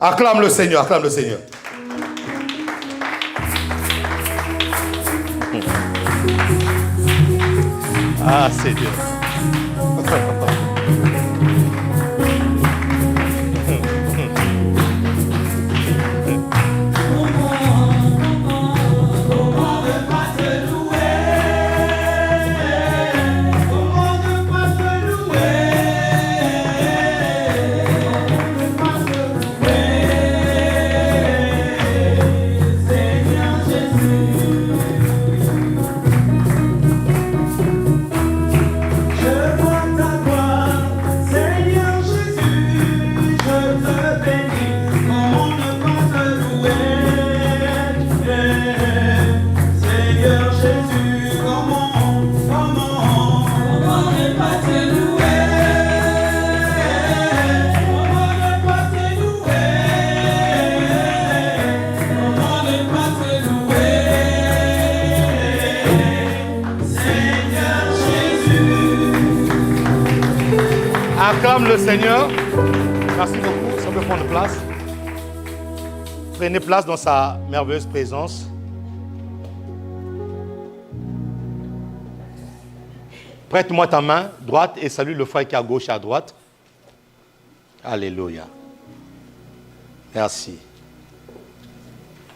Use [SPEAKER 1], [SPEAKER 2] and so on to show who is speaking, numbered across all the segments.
[SPEAKER 1] Acclame le Seigneur, acclame le Seigneur. Ah, Seigneur. Acclame le Seigneur. Merci beaucoup. Ça peut prendre place. Prenez place dans sa merveilleuse présence. Prête-moi ta main droite et salue le frère qui est à gauche et à droite. Alléluia. Merci.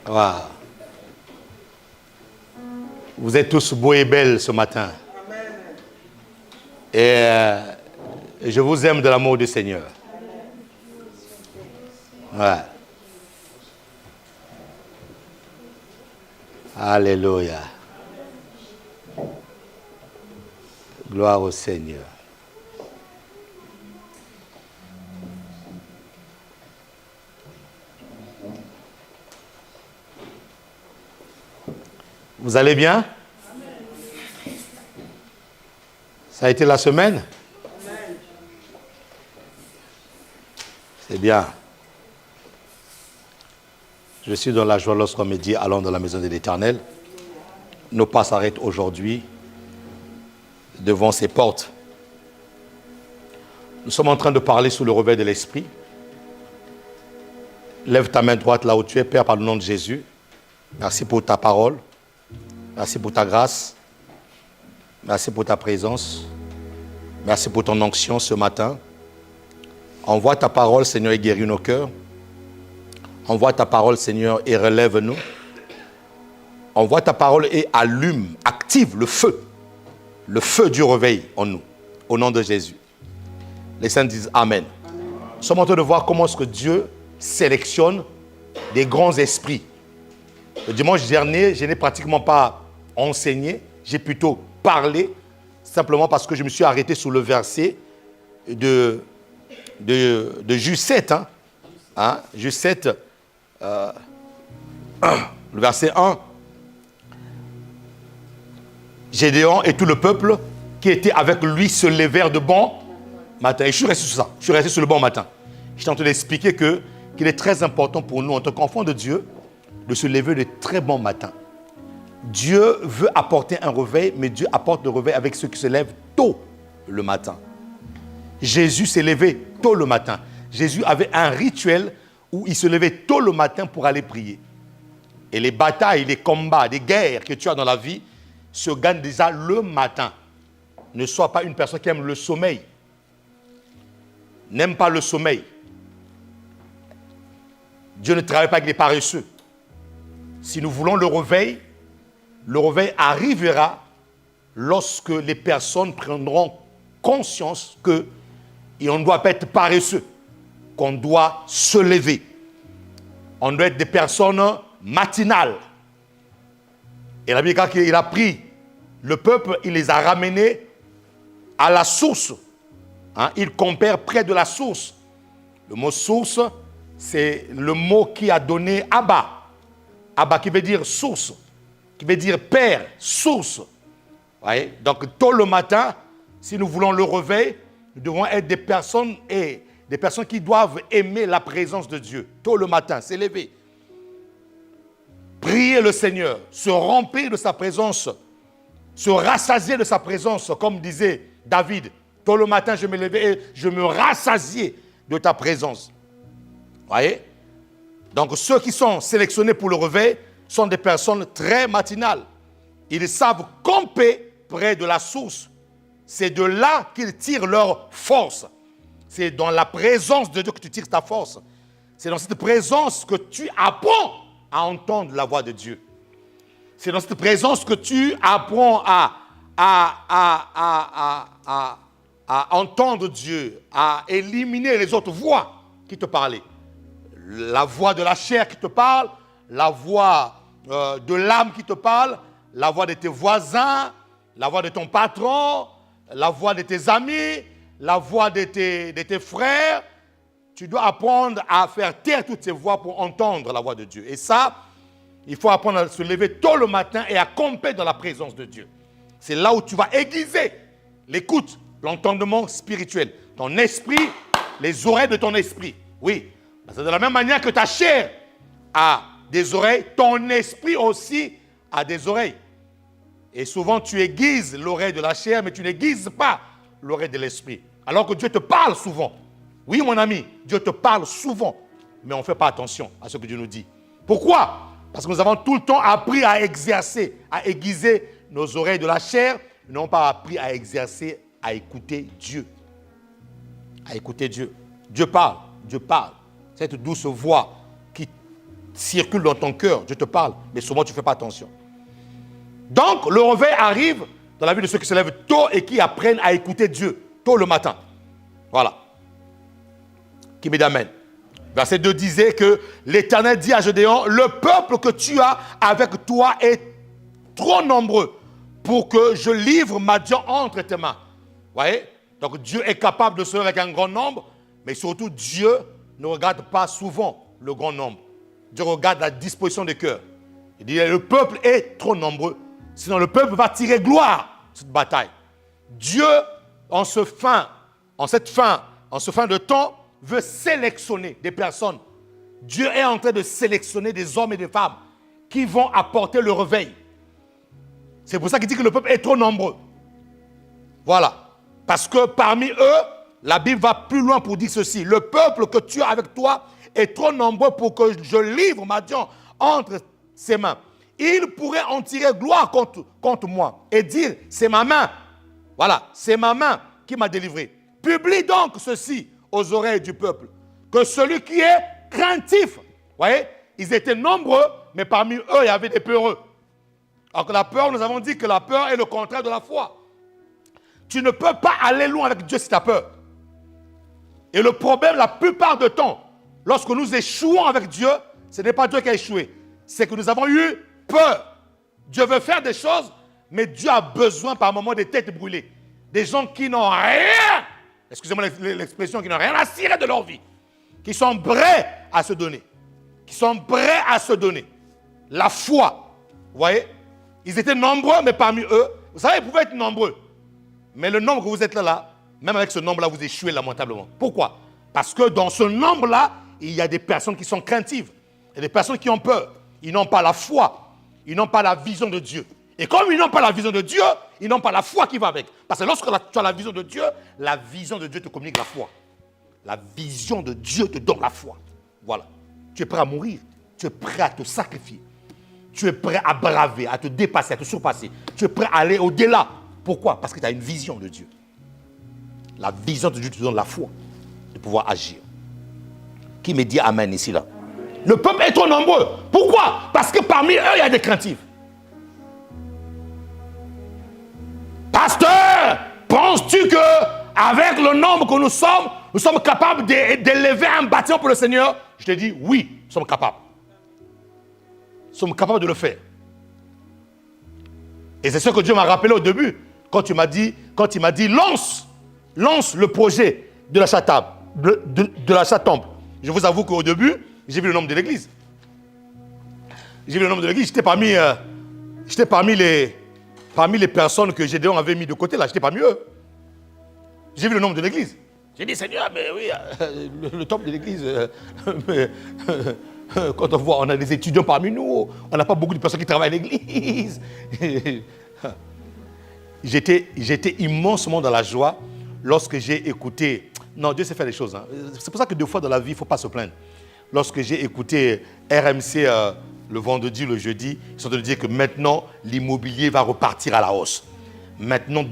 [SPEAKER 1] Wow. Vous êtes tous beaux et belles ce matin. Et je vous aime de l'amour du Seigneur. Ouais. Alléluia. Gloire au Seigneur. Vous allez bien? Ça a été la semaine? C'est bien. Je suis dans la joie lorsqu'on me dit allons dans la maison de l'Éternel. Nos pas s'arrêtent aujourd'hui devant ses portes. Nous sommes en train de parler sous le réveil de l'Esprit. Lève ta main droite là où tu es, Père, par le nom de Jésus. Merci pour ta parole. Merci pour ta grâce. Merci pour ta présence. Merci pour ton onction ce matin. Envoie ta parole, Seigneur, et guéris nos cœurs. Envoie ta parole, Seigneur, et relève-nous. Envoie ta parole et allume, active le feu du réveil en nous, au nom de Jésus. Les saints disent Amen. Nous sommes en train de voir comment est-ce que Dieu sélectionne des grands esprits. Le dimanche dernier, je n'ai pratiquement pas enseigné, j'ai plutôt parlé, simplement parce que je me suis arrêté sur le verset de Juge 7. Juge 7, le verset 1. Gédéon et tout le peuple qui était avec lui se levèrent de bon matin. Et je suis resté sur ça. Je suis resté sur le bon matin. Je suis en train d'expliquer qu'il est très important pour nous, en tant qu'enfants de Dieu, de se lever de très bon matin. Dieu veut apporter un réveil, mais Dieu apporte le réveil avec ceux qui se lèvent tôt le matin. Jésus s'est levé tôt le matin. Jésus avait un rituel où il se levait tôt le matin pour aller prier. Et les batailles, les combats, les guerres que tu as dans la vie se gagnent déjà le matin. Ne sois pas une personne qui aime le sommeil. N'aime pas le sommeil. Dieu ne travaille pas avec les paresseux. Si nous voulons le réveil arrivera lorsque les personnes prendront conscience qu'on ne doit pas être paresseux, qu'on doit se lever. On doit être des personnes matinales. Et la Bible, quand il a pris le peuple, il les a ramenés à la source. Il compère près de la source. Le mot source, c'est le mot qui a donné Abba. Abba qui veut dire source, qui veut dire père, source. Voyez? Donc tôt le matin, si nous voulons le réveil, nous devons être des personnes qui doivent aimer la présence de Dieu. Tôt le matin, s'élever. Prier le Seigneur, se remplir de sa présence, se rassasier de sa présence, comme disait David. Tôt le matin, je me levais et je me rassasiais de ta présence. Voyez? Donc ceux qui sont sélectionnés pour le réveil sont des personnes très matinales. Ils savent camper près de la source. C'est de là qu'ils tirent leur force. C'est dans la présence de Dieu que tu tires ta force. C'est dans cette présence que tu apprends à entendre la voix de Dieu. C'est dans cette présence que tu apprends à entendre Dieu, à éliminer les autres voix qui te parlaient. La voix de la chair qui te parle, la voix de l'âme qui te parle, la voix de tes voisins, la voix de ton patron, la voix de tes amis, la voix de tes frères. Tu dois apprendre à faire taire toutes ces voix pour entendre la voix de Dieu. Et ça, il faut apprendre à se lever tôt le matin et à camper dans la présence de Dieu. C'est là où tu vas aiguiser l'écoute, l'entendement spirituel. Ton esprit, les oreilles de ton esprit. Oui, c'est de la même manière que ta chair a des oreilles, ton esprit aussi a des oreilles. Et souvent, tu aiguises l'oreille de la chair, mais tu n'aiguises pas l'oreille de l'esprit. Alors que Dieu te parle souvent. Oui, mon ami, Dieu te parle souvent, mais on ne fait pas attention à ce que Dieu nous dit. Pourquoi? Parce que nous avons tout le temps appris à exercer, à aiguiser nos oreilles de la chair, nous n'avons pas appris à exercer, à écouter Dieu. À écouter Dieu. Dieu parle, Dieu parle. Cette douce voix qui circule dans ton cœur, Dieu te parle, mais souvent tu ne fais pas attention. Donc, le réveil arrive dans la vie de ceux qui se lèvent tôt et qui apprennent à écouter Dieu, tôt le matin. Voilà. Qui me dit amen. Verset 2 disait que l'Éternel dit à Gédéon, le peuple que tu as avec toi est trop nombreux pour que je livre Madian entre tes mains. Vous voyez? Donc Dieu est capable de se faire avec un grand nombre, mais surtout Dieu ne regarde pas souvent le grand nombre. Dieu regarde la disposition des cœurs. Il dit, le peuple est trop nombreux, sinon le peuple va tirer gloire de cette bataille. Dieu, en ce fin de temps, veut sélectionner des personnes. Dieu est en train de sélectionner des hommes et des femmes qui vont apporter le réveil. C'est pour ça qu'il dit que le peuple est trop nombreux. Voilà. Parce que parmi eux, la Bible va plus loin pour dire ceci. Le peuple que tu as avec toi est trop nombreux pour que je livre Madian entre ses mains. Il pourrait en tirer gloire contre moi et dire, c'est ma main. Voilà, c'est ma main qui m'a délivré. Publie donc ceci aux oreilles du peuple, que celui qui est craintif, vous voyez, ils étaient nombreux, mais parmi eux, il y avait des peureux. Alors que la peur, nous avons dit que la peur est le contraire de la foi. Tu ne peux pas aller loin avec Dieu si tu as peur. Et le problème, la plupart du temps, lorsque nous échouons avec Dieu, ce n'est pas Dieu qui a échoué, c'est que nous avons eu peur. Dieu veut faire des choses, mais Dieu a besoin par moments des têtes brûlées. Des gens qui n'ont rien, excusez-moi l'expression, qui n'ont rien à cirer de leur vie, qui sont prêts à se donner, qui sont prêts à se donner. La foi, vous voyez, ils étaient nombreux, mais parmi eux, vous savez, ils pouvaient être nombreux, mais le nombre que vous êtes là, même avec ce nombre-là, vous échouez lamentablement. Pourquoi? Parce que dans ce nombre-là, il y a des personnes qui sont craintives, il y a des personnes qui ont peur, ils n'ont pas la foi, ils n'ont pas la vision de Dieu. Et comme ils n'ont pas la vision de Dieu, ils n'ont pas la foi qui va avec. Parce que lorsque tu as la vision de Dieu, la vision de Dieu te communique la foi. La vision de Dieu te donne la foi. Voilà. Tu es prêt à mourir. Tu es prêt à te sacrifier. Tu es prêt à braver, à te dépasser, à te surpasser. Tu es prêt à aller au-delà. Pourquoi? Parce que tu as une vision de Dieu. La vision de Dieu te donne la foi de pouvoir agir. Qui me dit amen ici là? Le peuple est trop nombreux. Pourquoi? Parce que parmi eux, il y a des craintifs. Pasteur, penses-tu qu'avec le nombre que nous sommes capables d'élever un bâtiment pour le Seigneur? Je te dis oui, nous sommes capables. Nous sommes capables de le faire. Et c'est ce que Dieu m'a rappelé au début, quand il m'a dit, lance le projet de l'achat temple. Je vous avoue qu'au début, j'ai vu le nombre de l'église. J'étais parmi les personnes que Gédéon avait mis de côté, là, j'étais parmi eux. J'ai vu le nombre de l'église. J'ai dit, Seigneur, mais oui, le temple de l'église, quand on voit, on a des étudiants parmi nous, on n'a pas beaucoup de personnes qui travaillent à l'église. J'étais immensement dans la joie lorsque j'ai écouté Non, Dieu sait faire les choses. Hein. C'est pour ça que deux fois dans la vie, il ne faut pas se plaindre. Lorsque j'ai écouté RMC le vendredi, le jeudi, ils sont en train de dire que maintenant, l'immobilier va repartir à la hausse. Maintenant,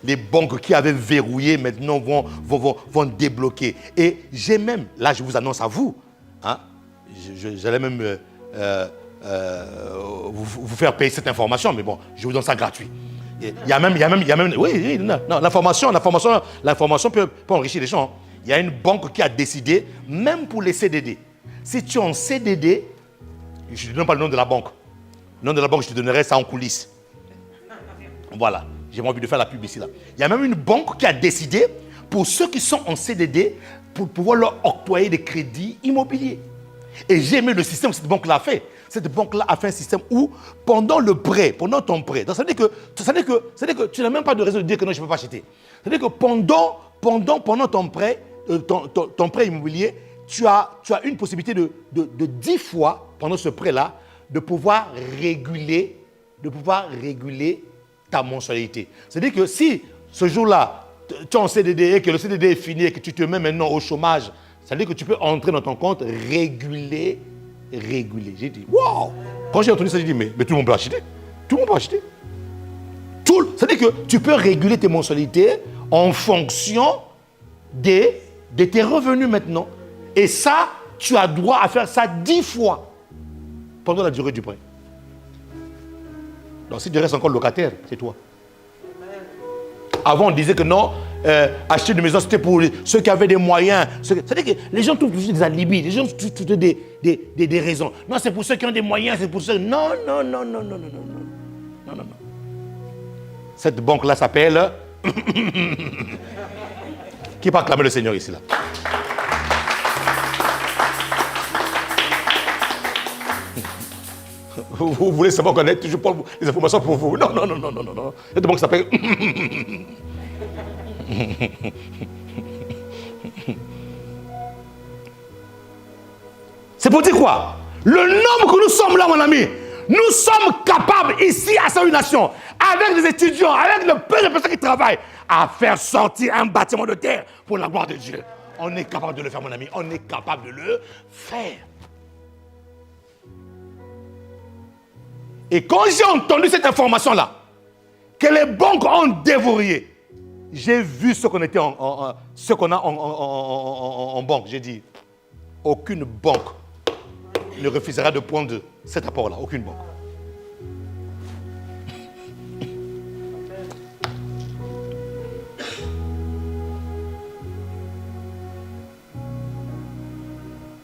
[SPEAKER 1] les banques qui avaient verrouillé, maintenant vont débloquer. Et j'ai même, là je vous annonce à vous, hein, j'allais même vous faire payer cette information, mais bon, je vous donne ça gratuit. Il y a même, oui, non, l'information peut enrichir les gens. Il y a une banque qui a décidé, même pour les CDD, si tu es en CDD, je ne te donne pas le nom de la banque. Le nom de la banque, je te donnerai ça en coulisses. Voilà, j'ai envie de faire la pub ici. Là. Il y a même une banque qui a décidé, pour ceux qui sont en CDD, pour pouvoir leur octroyer des crédits immobiliers. Et j'ai aimé le système que cette banque-là a fait. Cette banque-là a fait un système où, pendant le prêt, pendant ton prêt, donc ça veut dire que tu n'as même pas de raison de dire que non, je ne peux pas acheter. Ça veut dire que pendant ton prêt, ton prêt immobilier, tu as une possibilité de 10 fois, pendant ce prêt-là, de pouvoir réguler ta mensualité. C'est-à-dire que si ce jour-là, tu es en CDD et que le CDD est fini et que tu te mets maintenant au chômage, ça veut dire que tu peux entrer dans ton compte, réguler. J'ai dit, waouh! Quand j'ai entendu ça, j'ai dit, mais tout le monde peut acheter. Tout le monde peut acheter. C'est-à-dire que tu peux réguler tes mensualités en fonction de tes revenus maintenant. Et ça, tu as droit à faire ça 10 fois pendant la durée du prêt. Donc si tu restes encore locataire, c'est toi. Avant, on disait que non, acheter une maison, c'était pour ceux qui avaient des moyens. C'est-à-dire que les gens trouvent toujours des alibis, les gens trouvent toujours des raisons. Non, c'est pour ceux qui ont des moyens, c'est pour ceux... Non. Cette banque-là s'appelle... Qui peut acclamer le Seigneur ici, là? Vous voulez savoir connaître, je prends les informations pour vous. Non. Cette banque s'appelle... C'est pour dire quoi? Le nombre que nous sommes là, mon ami, nous sommes capables ici à Salut Nation, avec les étudiants, avec le peu de personnes qui travaillent, à faire sortir un bâtiment de terre pour la gloire de Dieu. On est capable de le faire, mon ami. On est capable de le faire. Et quand j'ai entendu cette information-là, que les banques ont dévoré, j'ai vu ce qu'on a en banque. J'ai dit, aucune banque ne refusera de prendre cet apport-là. Aucune banque.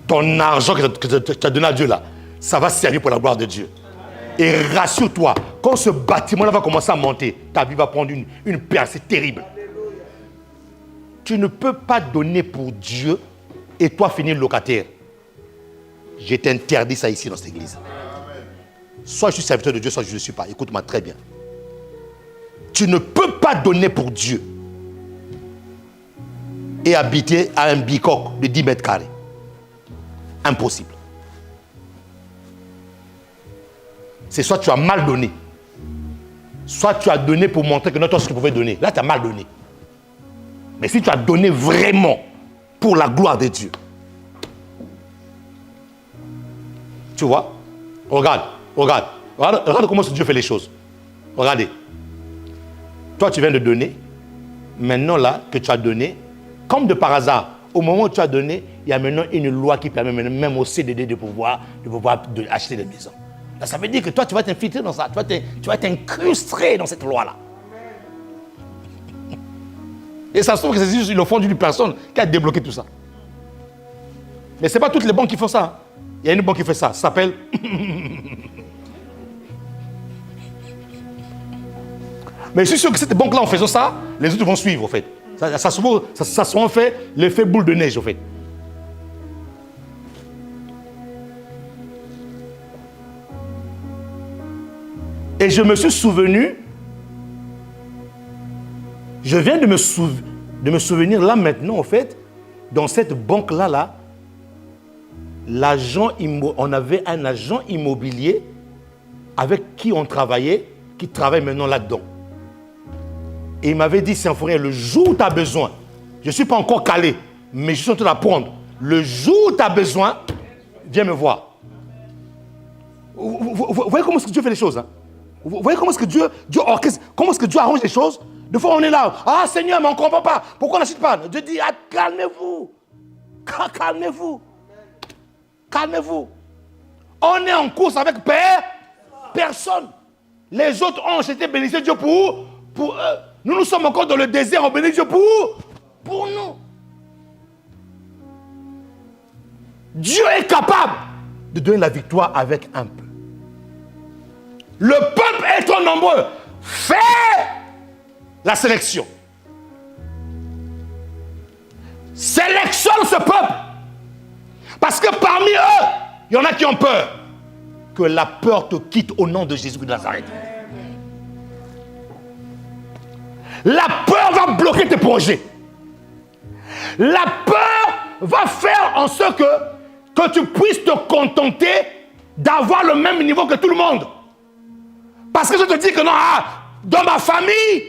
[SPEAKER 1] Ton argent que tu as donné à Dieu là, ça va servir pour la gloire de Dieu. Et rassure-toi, quand ce bâtiment-là va commencer à monter, ta vie va prendre une percée terrible. Tu ne peux pas donner pour Dieu et toi finir locataire. Je t'interdis ça ici dans cette église. Soit je suis serviteur de Dieu, soit je ne le suis pas. Écoute-moi très bien. Tu ne peux pas donner pour Dieu et habiter à un bicoque de 10 mètres carrés. Impossible. C'est soit tu as mal donné, soit tu as donné pour montrer que non, toi, ce que tu pouvais donner. Là, tu as mal donné. Mais si tu as donné vraiment pour la gloire de Dieu, tu vois, regarde comment Dieu fait les choses. Regardez. Toi, tu viens de donner. Maintenant, là, que tu as donné, comme de par hasard, au moment où tu as donné, il y a maintenant une loi qui permet même au CDD de pouvoir acheter des maisons. Là, ça veut dire que toi, tu vas t'infiltrer dans ça. Tu vas t'incrustrer dans cette loi-là. Et ça se trouve que c'est juste le fond d'une personne qui a débloqué tout ça. Mais ce n'est pas toutes les banques qui font ça. Il y a une banque qui fait ça. Ça s'appelle... Mais je suis sûr que cette banque-là, en faisant ça, les autres vont suivre, en fait. Ça se fait l'effet boule de neige, en fait. Et je me suis souvenu, je viens de me souvenir là maintenant, en fait, dans cette banque-là, on avait un agent immobilier avec qui on travaillait, qui travaille maintenant là-dedans. Et il m'avait dit, Symphorien, le jour où tu as besoin Je ne suis pas encore calé, mais je suis en train d'apprendre. Le jour où tu as besoin, viens me voir. Vous voyez comment est-ce que Dieu fait les choses, hein? Vous voyez comment est-ce que Dieu orchestre, comment est-ce que Dieu arrange les choses? Des fois, on est là. Ah, Seigneur, mais on ne comprend pas. Pourquoi on n'achète pas? Dieu dit, ah, calmez-vous. Calmez-vous. Calmez-vous. On est en course avec personne. Les autres ont acheté, bénissez Dieu pour eux. Nous sommes encore dans le désert, on bénit Dieu pour nous. Dieu est capable de donner la victoire avec un peu. Le peuple est trop nombreux. Fais la sélection. Sélectionne ce peuple. Parce que parmi eux, il y en a qui ont peur. Que la peur te quitte au nom de Jésus de Nazareth. La peur va bloquer tes projets. La peur va faire en sorte que tu puisses te contenter d'avoir le même niveau que tout le monde. Parce que je te dis que non, dans ma famille,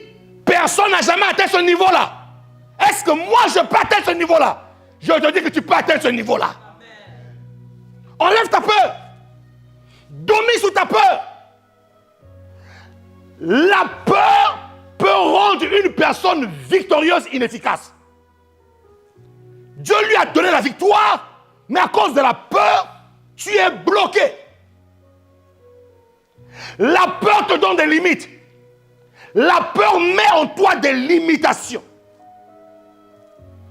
[SPEAKER 1] personne n'a jamais atteint ce niveau-là. Est-ce que moi, je peux atteindre ce niveau-là? Je te dis que tu peux atteindre ce niveau-là. Enlève ta peur. Domine sous ta peur. La peur peut rendre une personne victorieuse inefficace. Dieu lui a donné la victoire, mais à cause de la peur, tu es bloqué. La peur te donne des limites. La peur met en toi des limitations.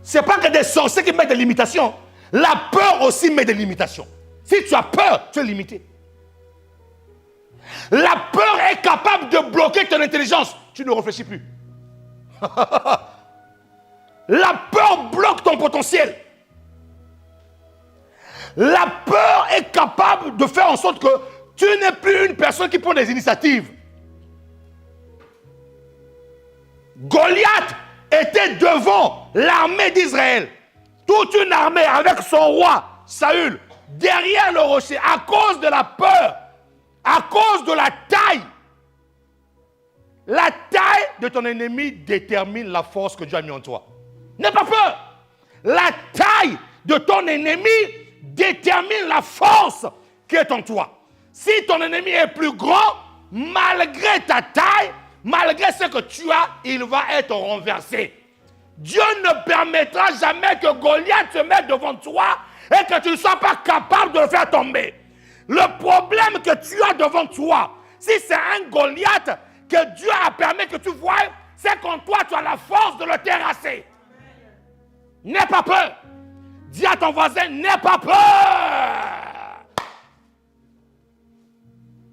[SPEAKER 1] Ce n'est pas que des sorciers qui mettent des limitations. La peur aussi met des limitations. Si tu as peur, tu es limité. La peur est capable de bloquer ton intelligence. Tu ne réfléchis plus. La peur bloque ton potentiel. La peur est capable de faire en sorte que tu n'es plus une personne qui prend des initiatives. Goliath était devant l'armée d'Israël. Toute une armée avec son roi, Saül, derrière le rocher, à cause de la peur, à cause de la taille. La taille de ton ennemi détermine la force que Dieu a mis en toi. N'aie pas peur. La taille de ton ennemi détermine la force qui est en toi. Si ton ennemi est plus grand, malgré ta taille, malgré ce que tu as, il va être renversé. Dieu ne permettra jamais que Goliath se mette devant toi et que tu ne sois pas capable de le faire tomber. Le problème que tu as devant toi, si c'est un Goliath que Dieu a permis que tu voies, c'est qu'en toi, tu as la force de le terrasser. N'aie pas peur. Dis à ton voisin, n'aie pas peur.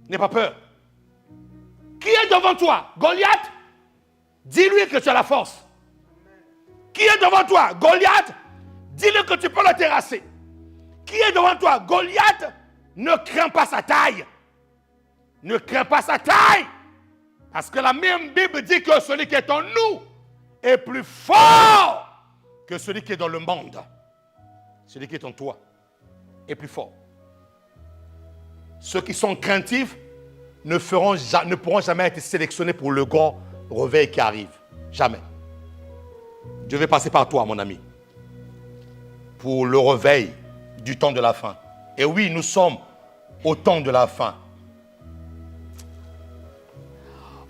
[SPEAKER 1] N'aie pas peur. Qui est devant toi? Goliath? Dis-lui que tu as la force. Qui est devant toi? Goliath? Dis-lui que tu peux le terrasser. Qui est devant toi? Goliath? Ne crains pas sa taille. Ne crains pas sa taille. Parce que la même Bible dit que celui qui est en nous est plus fort que celui qui est dans le monde. Celui qui est en toi est plus fort. Ceux qui sont craintifs ne pourront jamais être sélectionnés pour le grand réveil qui arrive. Jamais. Je vais passer par toi, mon ami, pour le réveil du temps de la fin. Et oui, nous sommes au temps de la fin.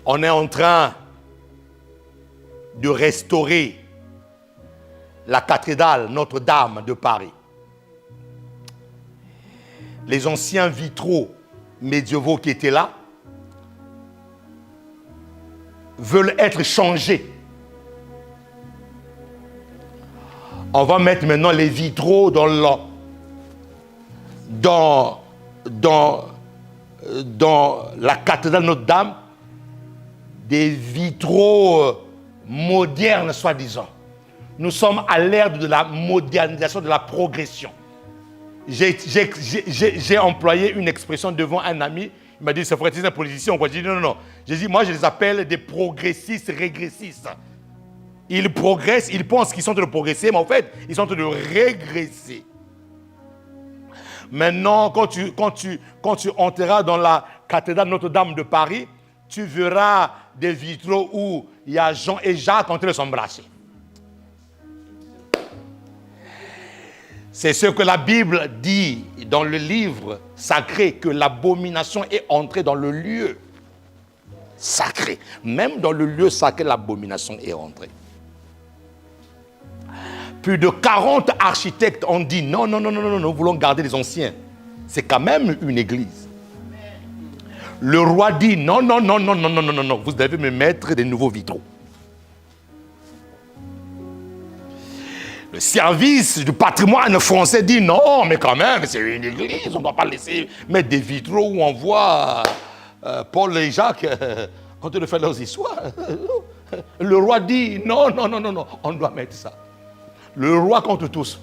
[SPEAKER 1] On est en train de restaurer la cathédrale Notre-Dame de Paris. Les anciens vitraux médiévaux qui étaient là veulent être changés. On va mettre maintenant les vitraux dans la cathédrale Notre-Dame, des vitraux modernes, soi-disant. Nous sommes à l'ère de la modernisation, de la progression. J'ai employé une expression devant un ami. Il m'a dit, c'est frère, c'est un politicien. J'ai dit, non. J'ai dit, moi, je les appelle des progressistes régressistes. Ils progressent, ils pensent qu'ils sont en train de progresser, mais en fait, ils sont en train de régresser. Maintenant, quand tu entreras dans la cathédrale Notre-Dame de Paris, tu verras des vitraux où il y a Jean et Jacques en train de s'embrasser. C'est ce que la Bible dit dans le livre sacré, que l'abomination est entrée dans le lieu sacré. Même dans le lieu sacré, l'abomination est entrée. Plus de 40 architectes ont dit non, nous voulons garder les anciens. C'est quand même une église. Le roi dit non, vous devez me mettre des nouveaux vitraux. Le service du patrimoine français dit non, mais quand même, c'est une église, on ne doit pas laisser mettre des vitraux où on voit Paul et Jacques quand ils font leurs histoires. Le roi dit non, on doit mettre ça. Le roi contre tous.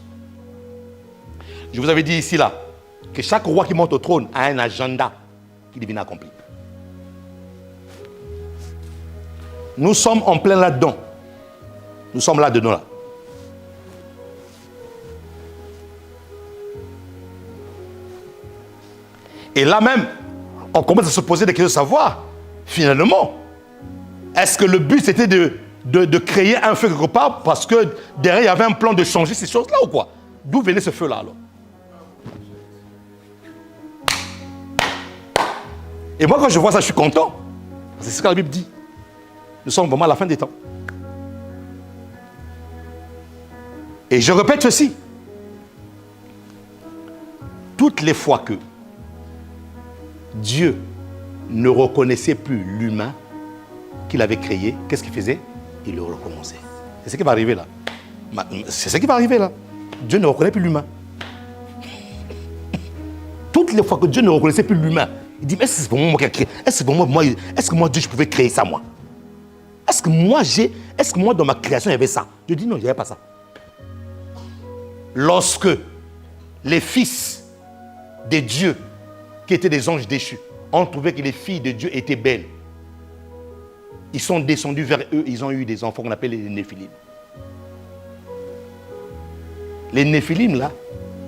[SPEAKER 1] Je vous avais dit ici, là, que chaque roi qui monte au trône a un agenda qui devient accompli. Nous sommes en plein là-dedans. Nous sommes là-dedans, là. Et là même, on commence à se poser des questions de savoir, finalement, est-ce que le but c'était de créer un feu quelque part parce que derrière il y avait un plan de changer ces choses-là ou quoi? D'où venait ce feu-là alors? Et moi quand je vois ça, je suis content. C'est ce que la Bible dit. Nous sommes vraiment à la fin des temps. Et je répète ceci. Toutes les fois que Dieu ne reconnaissait plus l'humain qu'il avait créé, qu'est-ce qu'il faisait? Il le recommençait. C'est ce qui va arriver là. C'est ce qui va arriver là. Dieu ne reconnaît plus l'humain. Toutes les fois que Dieu ne reconnaissait plus l'humain, il dit, mais est-ce que c'est pour moi qui ai créé? Est-ce que moi, Dieu, je pouvais créer ça, moi? Est-ce que moi, dans ma création, il y avait ça? Dieu dit non, il n'y avait pas ça. Lorsque les fils des dieux, qui étaient des anges déchus, ont trouvé que les filles de Dieu étaient belles, ils sont descendus vers eux, ils ont eu des enfants qu'on appelle les Néphilim. Les Néphilim, là,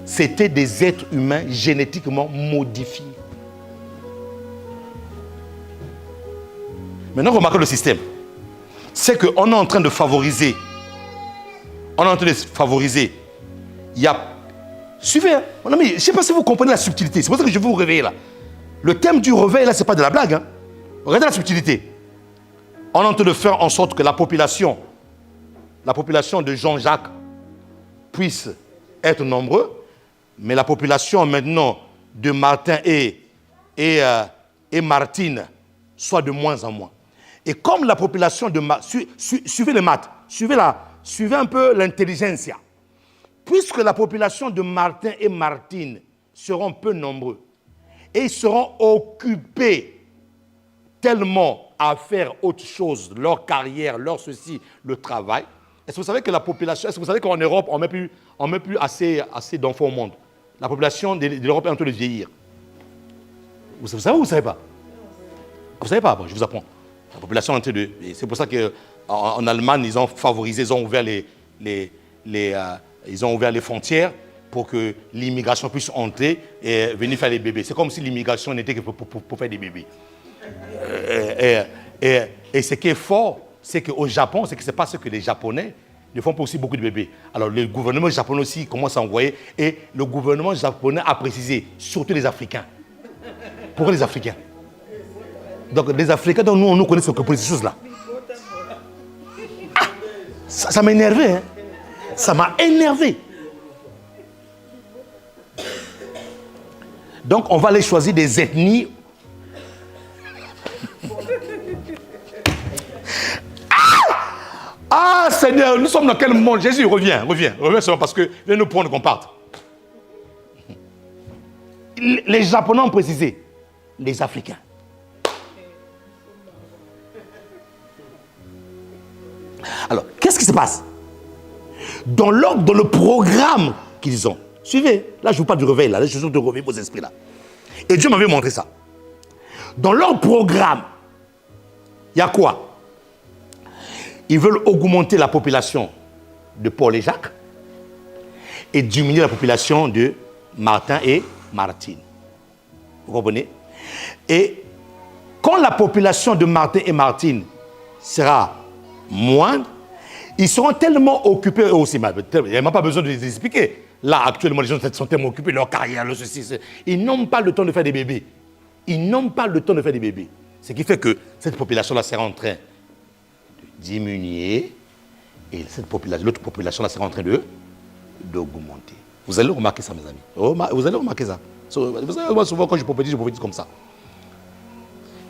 [SPEAKER 1] c'était des êtres humains génétiquement modifiés. Maintenant, remarquez le système. C'est qu'on est en train de favoriser. Il y a... Suivez, hein. Je ne sais pas si vous comprenez la subtilité. C'est pour ça que je vais vous réveiller là. Le thème du réveil, là, ce n'est pas de la blague. Hein. Regardez la subtilité. On est en train de faire en sorte que la population de Jean-Jacques puisse être nombreux, mais la population maintenant de Martin et Martine soit de moins en moins. Et comme la population de Martine... Suivez les maths, suivez un peu l'intelligentsia. Puisque la population de Martin et Martine seront peu nombreux, et ils seront occupés tellement à faire autre chose, leur carrière, leur ceci, le travail. Est-ce que vous savez que la population, est-ce que vous savez qu'en Europe, on ne met plus assez d'enfants au monde? La population de l'Europe est en train de vieillir. Vous savez ou vous ne savez pas? Vous ne savez pas? Bon, je vous apprends. La population est en train de... C'est pour ça qu'en Allemagne, ils ont favorisé, ils ont ouvert ils ont ouvert les frontières pour que l'immigration puisse entrer et venir faire des bébés. C'est comme si l'immigration n'était que pour faire des bébés. Et ce qui est fort, c'est qu'au Japon, c'est que ce n'est pas ce que les Japonais ne font pas aussi beaucoup de bébés. Alors le gouvernement japonais aussi commence à envoyer, et le gouvernement japonais a précisé, surtout les Africains. Pourquoi les Africains? Donc les Africains, dont nous, on nous connaît pour ces choses-là. Ah, ça m'a énervé, hein? Ça m'a énervé. Donc, on va aller choisir des ethnies. Ah, Seigneur, nous sommes dans quel monde? Jésus, reviens seulement parce que viens nous prendre qu'on parte. Les Japonais ont précisé, les Africains. Alors, qu'est-ce qui se passe? Dans le programme qu'ils ont. Suivez, là je vous parle du réveil, là je suis de réveiller vos esprits là. Et Dieu m'avait montré ça. Dans leur programme, il y a quoi? Ils veulent augmenter la population de Paul et Jacques et diminuer la population de Martin et Martine. Vous comprenez? Et quand la population de Martin et Martine sera moindre, ils seront tellement occupés eux aussi. Il n'y a même pas besoin de les expliquer. Là, actuellement, les gens sont tellement occupés de leur carrière, le ceci, ils n'ont pas le temps de faire des bébés. Ils n'ont pas le temps de faire des bébés. Ce qui fait que cette population-là sera en train de diminuer et l'autre population-là sera en train d'augmenter. Vous allez remarquer ça, mes amis. Vous allez remarquer ça. Moi, souvent, quand je prophétise comme ça.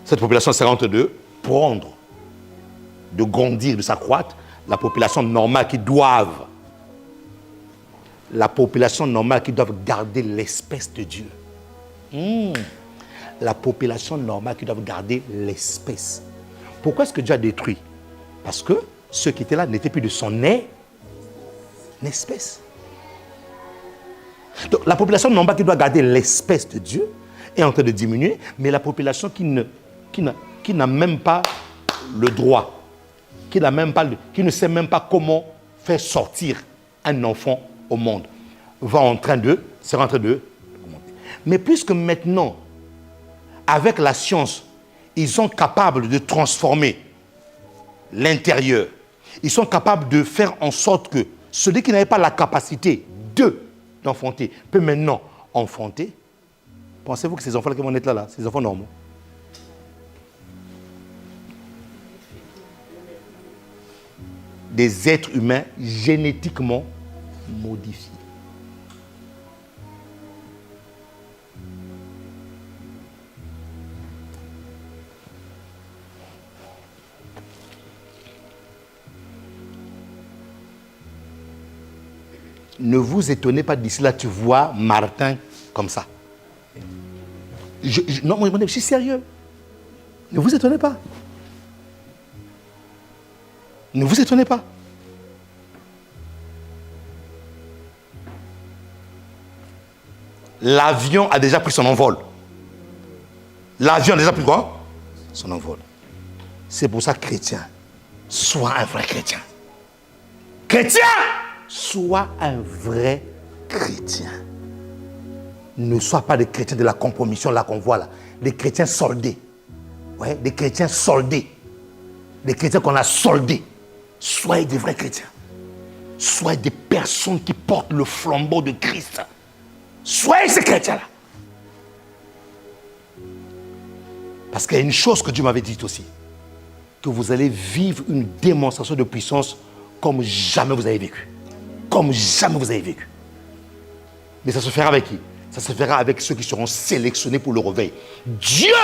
[SPEAKER 1] Cette population sera en train de prendre, de grandir, de s'accroître. La population normale qui doivent garder l'espèce de Dieu. La population normale qui doivent garder l'espèce. Pourquoi est-ce que Dieu a détruit? Parce que ceux qui étaient là n'étaient plus de son espèce. Donc la population normale qui doit garder l'espèce de Dieu est en train de diminuer, mais la population qui n'a même pas le droit, qui ne sait même pas comment faire sortir un enfant au monde, sera en train de augmenter. Mais puisque maintenant, avec la science, ils sont capables de transformer l'intérieur, ils sont capables de faire en sorte que celui qui n'avait pas la capacité d'enfanter peut maintenant enfanter. Pensez-vous que ces enfants-là qui vont être là, ces enfants normaux? Des êtres humains génétiquement modifiés. Ne vous étonnez pas, d'ici là, tu vois Martin comme ça. Non, je suis sérieux. Ne vous étonnez pas. Ne vous étonnez pas. L'avion a déjà pris son envol. L'avion a déjà pris quoi? Son envol. C'est pour ça, chrétien, sois un vrai chrétien. Chrétien! Sois un vrai chrétien. Ne sois pas des chrétiens de la compromission là qu'on voit là. Des chrétiens soldés. Ouais, des chrétiens soldés. Des chrétiens qu'on a soldés. Soyez des vrais chrétiens. Soyez des personnes qui portent le flambeau de Christ. Soyez ces chrétiens-là. Parce qu'il y a une chose que Dieu m'avait dite aussi. Que vous allez vivre une démonstration de puissance comme jamais vous avez vécu. Comme jamais vous avez vécu. Mais ça se fera avec qui? Ça se fera avec ceux qui seront sélectionnés pour le réveil. Dieu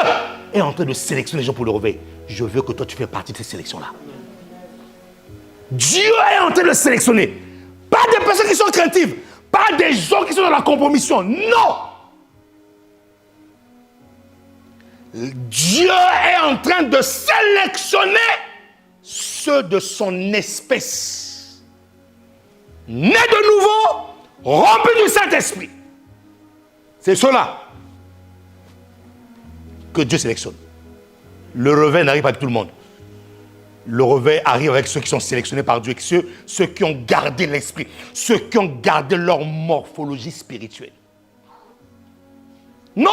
[SPEAKER 1] est en train de sélectionner les gens pour le réveil. Je veux que toi tu fasses partie de ces sélections-là. Dieu est en train de sélectionner. Pas des personnes qui sont craintives. Pas des gens qui sont dans la compromission. Non! Dieu est en train de sélectionner ceux de son espèce. Nés de nouveau, remplis du Saint-Esprit. C'est cela que Dieu sélectionne. Le réveil n'arrive pas avec tout le monde. Le réveil arrive avec ceux qui sont sélectionnés par Dieu, ceux qui ont gardé l'esprit, ceux qui ont gardé leur morphologie spirituelle. Noé,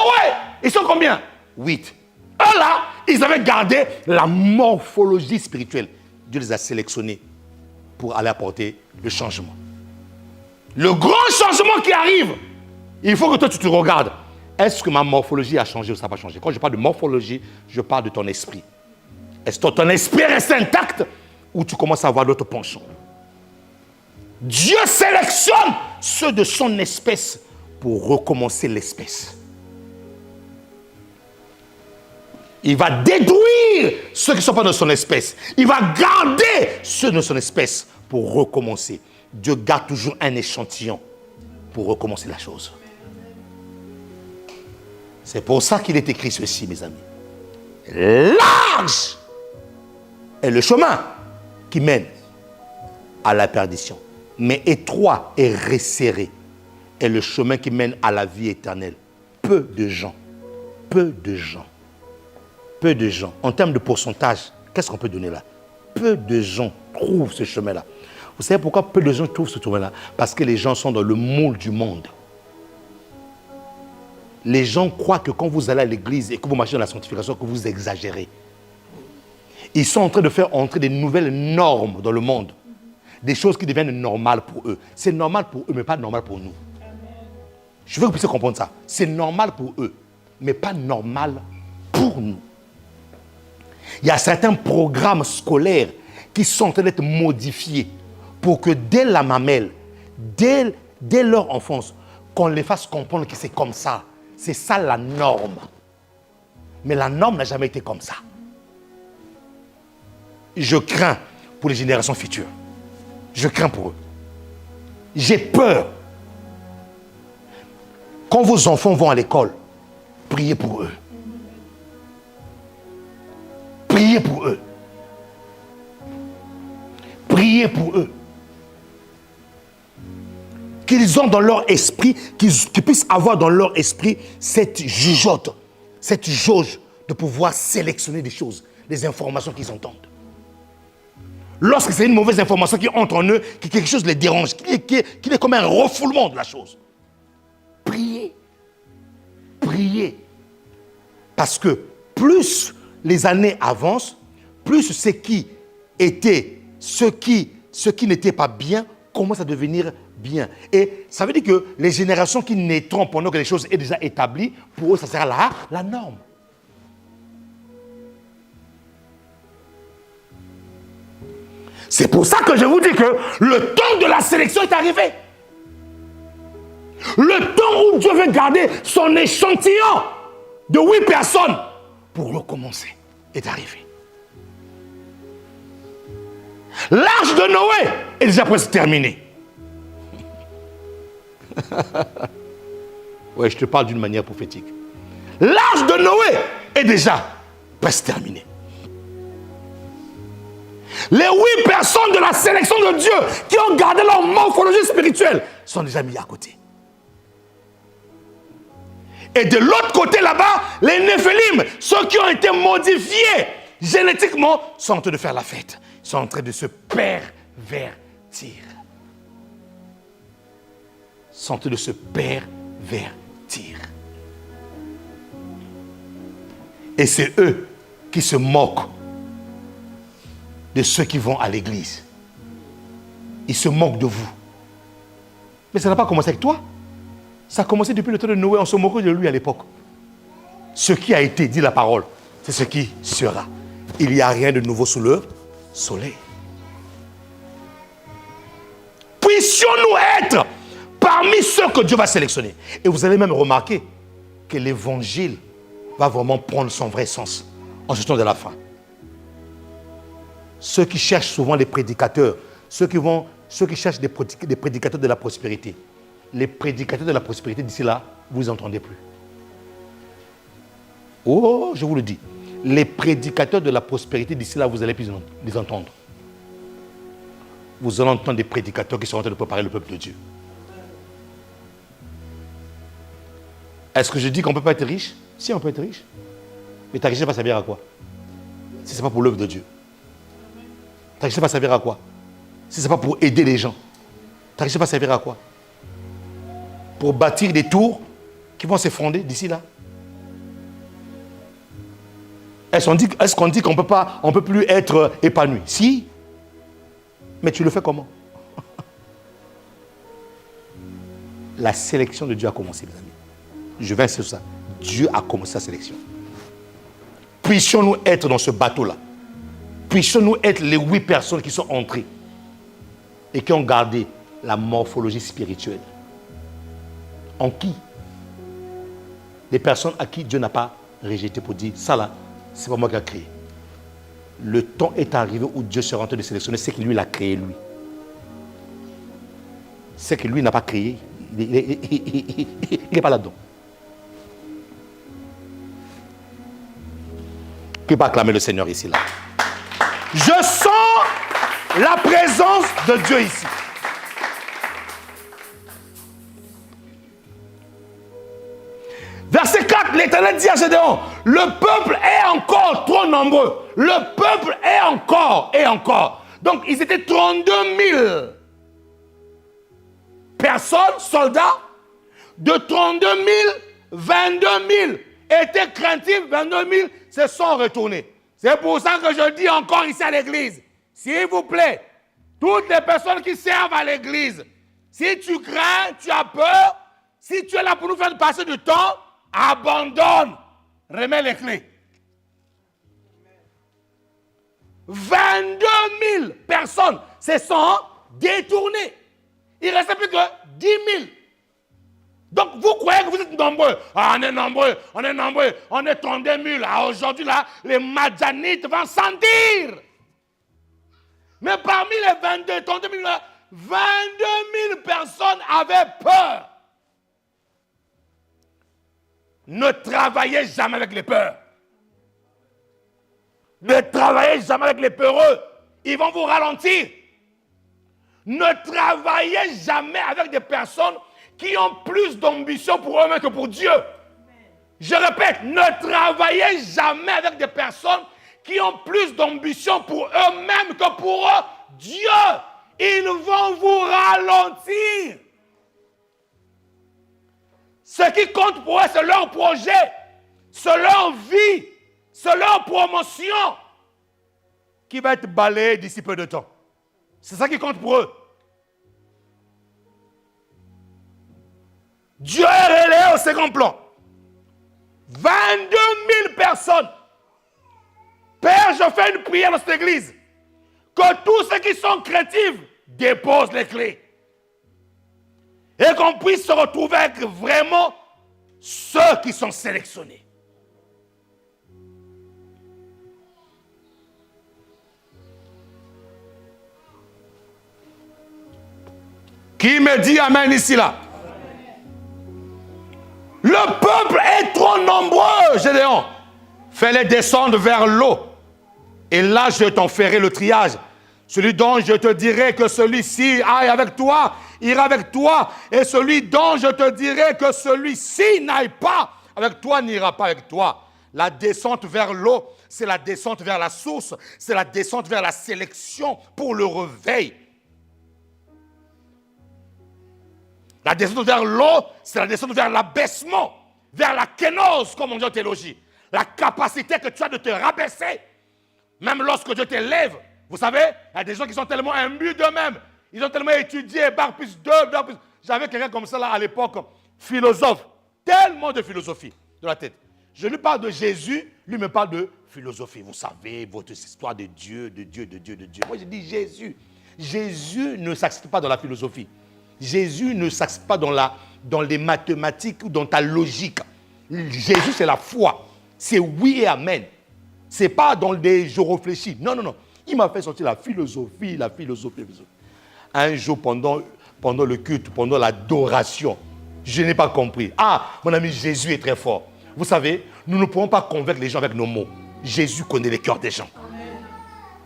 [SPEAKER 1] ils sont combien? 8. Eux là, ils avaient gardé la morphologie spirituelle. Dieu les a sélectionnés pour aller apporter le changement. Le grand changement qui arrive, il faut que toi tu te regardes. Est-ce que ma morphologie a changé ou ça n'a pas changé? Quand je parle de morphologie, je parle de ton esprit. Est-ce que ton esprit reste intact ou tu commences à avoir d'autres penchants? Dieu sélectionne ceux de son espèce pour recommencer l'espèce. Il va détruire ceux qui ne sont pas de son espèce. Il va garder ceux de son espèce pour recommencer. Dieu garde toujours un échantillon pour recommencer la chose. C'est pour ça qu'il est écrit ceci, mes amis. Large est le chemin qui mène à la perdition. Mais étroit et resserré est le chemin qui mène à la vie éternelle. Peu de gens, en termes de pourcentage, qu'est-ce qu'on peut donner là? Peu de gens trouvent ce chemin-là. Vous savez pourquoi peu de gens trouvent ce chemin-là? Parce que les gens sont dans le moule du monde. Les gens croient que quand vous allez à l'église et que vous marchez dans la sanctification, que vous exagérez. Ils sont en train de faire entrer des nouvelles normes dans le monde. des choses qui deviennent normales pour eux. C'est normal pour eux, mais pas normal pour nous. Je veux que vous puissiez comprendre ça. C'est normal pour eux, mais pas normal pour nous. Il y a certains programmes scolaires qui sont en train d'être modifiés pour que dès la mamelle, dès leur enfance, qu'on les fasse comprendre que c'est comme ça. C'est ça la norme. Mais la norme n'a jamais été comme ça. Je crains pour les générations futures. Je crains pour eux. J'ai peur. Quand vos enfants vont à l'école, priez pour eux. Priez pour eux. Priez pour eux. Qu'ils ont dans leur esprit, qu'ils puissent avoir dans leur esprit cette jugeote, cette jauge de pouvoir sélectionner des choses, des informations qu'ils entendent. Lorsque c'est une mauvaise information qui entre en eux, que quelque chose les dérange, qu'il est comme un refoulement de la chose. Priez. Priez. Parce que plus les années avancent, plus ce qui n'était pas bien commence à devenir bien. Et ça veut dire que les générations qui naîtront pendant que les choses sont déjà établies, pour eux, ça sera la norme. C'est pour ça que je vous dis que le temps de la sélection est arrivé. Le temps où Dieu veut garder son échantillon de 8 personnes pour recommencer est arrivé. L'arche de Noé est déjà presque terminée. Oui, je te parle d'une manière prophétique. L'arche de Noé est déjà presque terminée. Les 8 personnes de la sélection de Dieu qui ont gardé leur morphologie spirituelle sont déjà mis à côté. Et de l'autre côté là-bas, les Néphilim, ceux qui ont été modifiés génétiquement, sont en train de faire la fête. Ils sont en train de se pervertir. Ils sont en train de se pervertir. Et c'est eux qui se moquent de ceux qui vont à l'église. Ils se moquent de vous. Mais ça n'a pas commencé avec toi. Ça a commencé depuis le temps de Noé. On se moquait de lui à l'époque. Ce qui a été, dit la parole, c'est ce qui sera. Il n'y a rien de nouveau sous le soleil. Puissions-nous être parmi ceux que Dieu va sélectionner. Et vous allez même remarquer que l'évangile va vraiment prendre son vrai sens en ce temps de la fin. Ceux qui cherchent souvent les prédicateurs, ceux qui cherchent des prédicateurs de la prospérité, les prédicateurs de la prospérité d'ici là, vous n'entendez plus. Oh, je vous le dis. Les prédicateurs de la prospérité d'ici là, vous n'allez plus les entendre. Vous allez entendre des prédicateurs qui sont en train de préparer le peuple de Dieu. Est-ce que je dis qu'on ne peut pas être riche? Si, on peut être riche. Mais ta richesse va servir à quoi? Si ce n'est pas pour l'œuvre de Dieu. Ta richesse va servir à quoi? Si ce n'est pas pour aider les gens. Ta richesse va servir à quoi? Pour bâtir des tours qui vont s'effondrer d'ici là. Est-ce qu'on dit qu'on ne peut plus être épanoui? Si. Mais tu le fais comment? La sélection de Dieu a commencé, mes amis. Je vais insister sur ça. Dieu a commencé sa sélection. Puissions-nous être dans ce bateau-là. Puissions-nous être les 8 personnes qui sont entrées et qui ont gardé la morphologie spirituelle. En qui? Les personnes à qui Dieu n'a pas rejeté pour dire, ça là, c'est pas moi qui l'ai créé. Le temps est arrivé où Dieu sera en train de sélectionner ce qu'il lui l'a créé, lui. Ce que lui n'a pas créé, il n'est pas là-dedans. Qui va acclamer le Seigneur ici, là? Je sens la présence de Dieu ici. Verset 4, l'Éternel dit à Gédéon, le peuple est encore trop nombreux. Le peuple est encore et encore. Donc, ils étaient 32 000 personnes, soldats. De 32 000, 22 000 étaient craintifs, 22 000 se sont retournés. C'est pour ça que je dis encore ici à l'église, s'il vous plaît, Toutes les personnes qui servent à l'église, si tu crains, tu as peur, si tu es là pour nous faire passer du temps, abandonne. Remets les clés. 22 000 personnes se sont détournées. Il ne restait plus que 10 000. Donc vous croyez que vous êtes nombreux. Ah, on est nombreux, on est nombreux, on est 32 000. Ah, aujourd'hui, là, les Madjanites vont sentir. Mais parmi les 32 000, 22 000 personnes avaient peur. Ne travaillez jamais avec les peurs. Ne travaillez jamais avec les peureux. Ils vont vous ralentir. Ne travaillez jamais avec des personnes qui ont plus d'ambition pour eux-mêmes que pour Dieu. Je répète, ne travaillez jamais avec des personnes qui ont plus d'ambition pour eux-mêmes que pour eux. Dieu, ils vont vous ralentir. Ce qui compte pour eux, c'est leur projet, c'est leur vie, c'est leur promotion qui va être balayée d'ici peu de temps. C'est ça qui compte pour eux. Dieu est relayé au second plan. 22 000 personnes. Père, je fais une prière dans cette église. Que tous ceux qui sont chrétiens déposent les clés. Et qu'on puisse se retrouver avec vraiment ceux qui sont sélectionnés. Qui me dit amen ici là? Le peuple est trop nombreux, Gédéon. Fais-les descendre vers l'eau. Et là, je t'en ferai le triage. Celui dont je te dirai que celui-ci aille avec toi, ira avec toi. Et celui dont je te dirai que celui-ci n'aille pas avec toi, n'ira pas avec toi. La descente vers l'eau, c'est la descente vers la source. C'est la descente vers la sélection pour le réveil. La descente vers l'eau, c'est la descente vers l'abaissement, vers la kénose, comme on dit en théologie. La capacité que tu as de te rabaisser, même lorsque Dieu t'élève. Vous savez, il y a des gens qui sont tellement imbus d'eux-mêmes. Ils ont tellement étudié, Bac plus 2, Bac plus... J'avais quelqu'un comme ça là à l'époque, philosophe. Tellement de philosophie de la tête. Je lui parle de Jésus, lui me parle de philosophie. Vous savez, votre histoire de Dieu, de Dieu, de Dieu, de Dieu. Moi, je dis Jésus. Jésus ne s'accepte pas dans la philosophie. Jésus ne s'accepte pas dans les mathématiques ou dans ta logique. Jésus, c'est la foi. C'est oui et amen. Ce n'est pas dans des je réfléchis. Non, non, non. Il m'a fait sortir la philosophie. Un jour, pendant le culte, pendant l'adoration, je n'ai pas compris. Ah, mon ami, Jésus est très fort. Vous savez, nous ne pouvons pas convaincre les gens avec nos mots. Jésus connaît les cœurs des gens.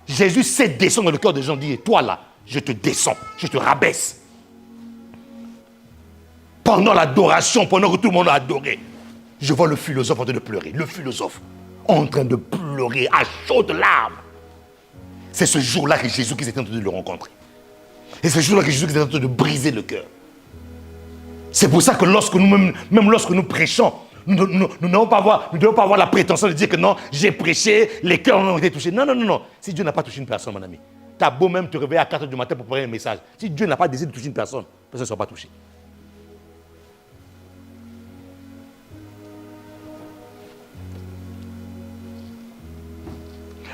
[SPEAKER 1] Jésus sait descendre dans le cœur des gens. Dit, toi là, je te descends, je te rabaisse. Pendant l'adoration, pendant que tout le monde a adoré, je vois le philosophe en train de pleurer. Le philosophe en train de pleurer à chaudes larmes. C'est ce jour-là que Jésus-Christ est en train de le rencontrer. Et c'est ce jour-là que Jésus-Christ est en train de briser le cœur. C'est pour ça que même lorsque nous prêchons, nous ne devons pas avoir la prétention de dire que non, j'ai prêché, les cœurs ont été touchés. Non, non, non, non. Si Dieu n'a pas touché une personne, mon ami, tu as beau même te réveiller à 4 h du matin pour préparer un message. Si Dieu n'a pas décidé de toucher une personne, personne ne sera pas touché.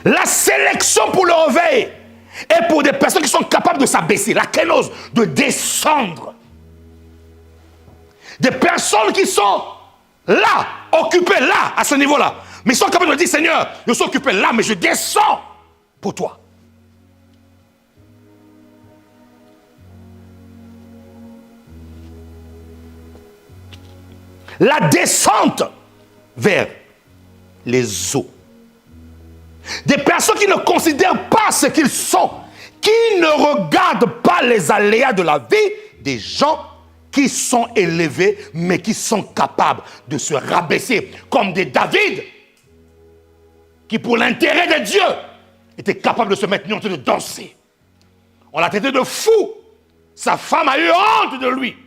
[SPEAKER 1] La sélection pour le réveil est pour des personnes qui sont capables de s'abaisser, la kénose, de descendre. Des personnes qui sont là, occupées là, à ce niveau-là. Mais ils sont capables de dire, Seigneur, je suis occupé là, mais je descends pour toi. La descente vers les eaux. Des personnes qui ne considèrent pas ce qu'ils sont, qui ne regardent pas les aléas de la vie, des gens qui sont élevés, mais qui sont capables de se rabaisser, comme des David, qui pour l'intérêt de Dieu, étaient capables de se mettre en train de danser. On l'a traité de fou. Sa femme a eu honte de lui,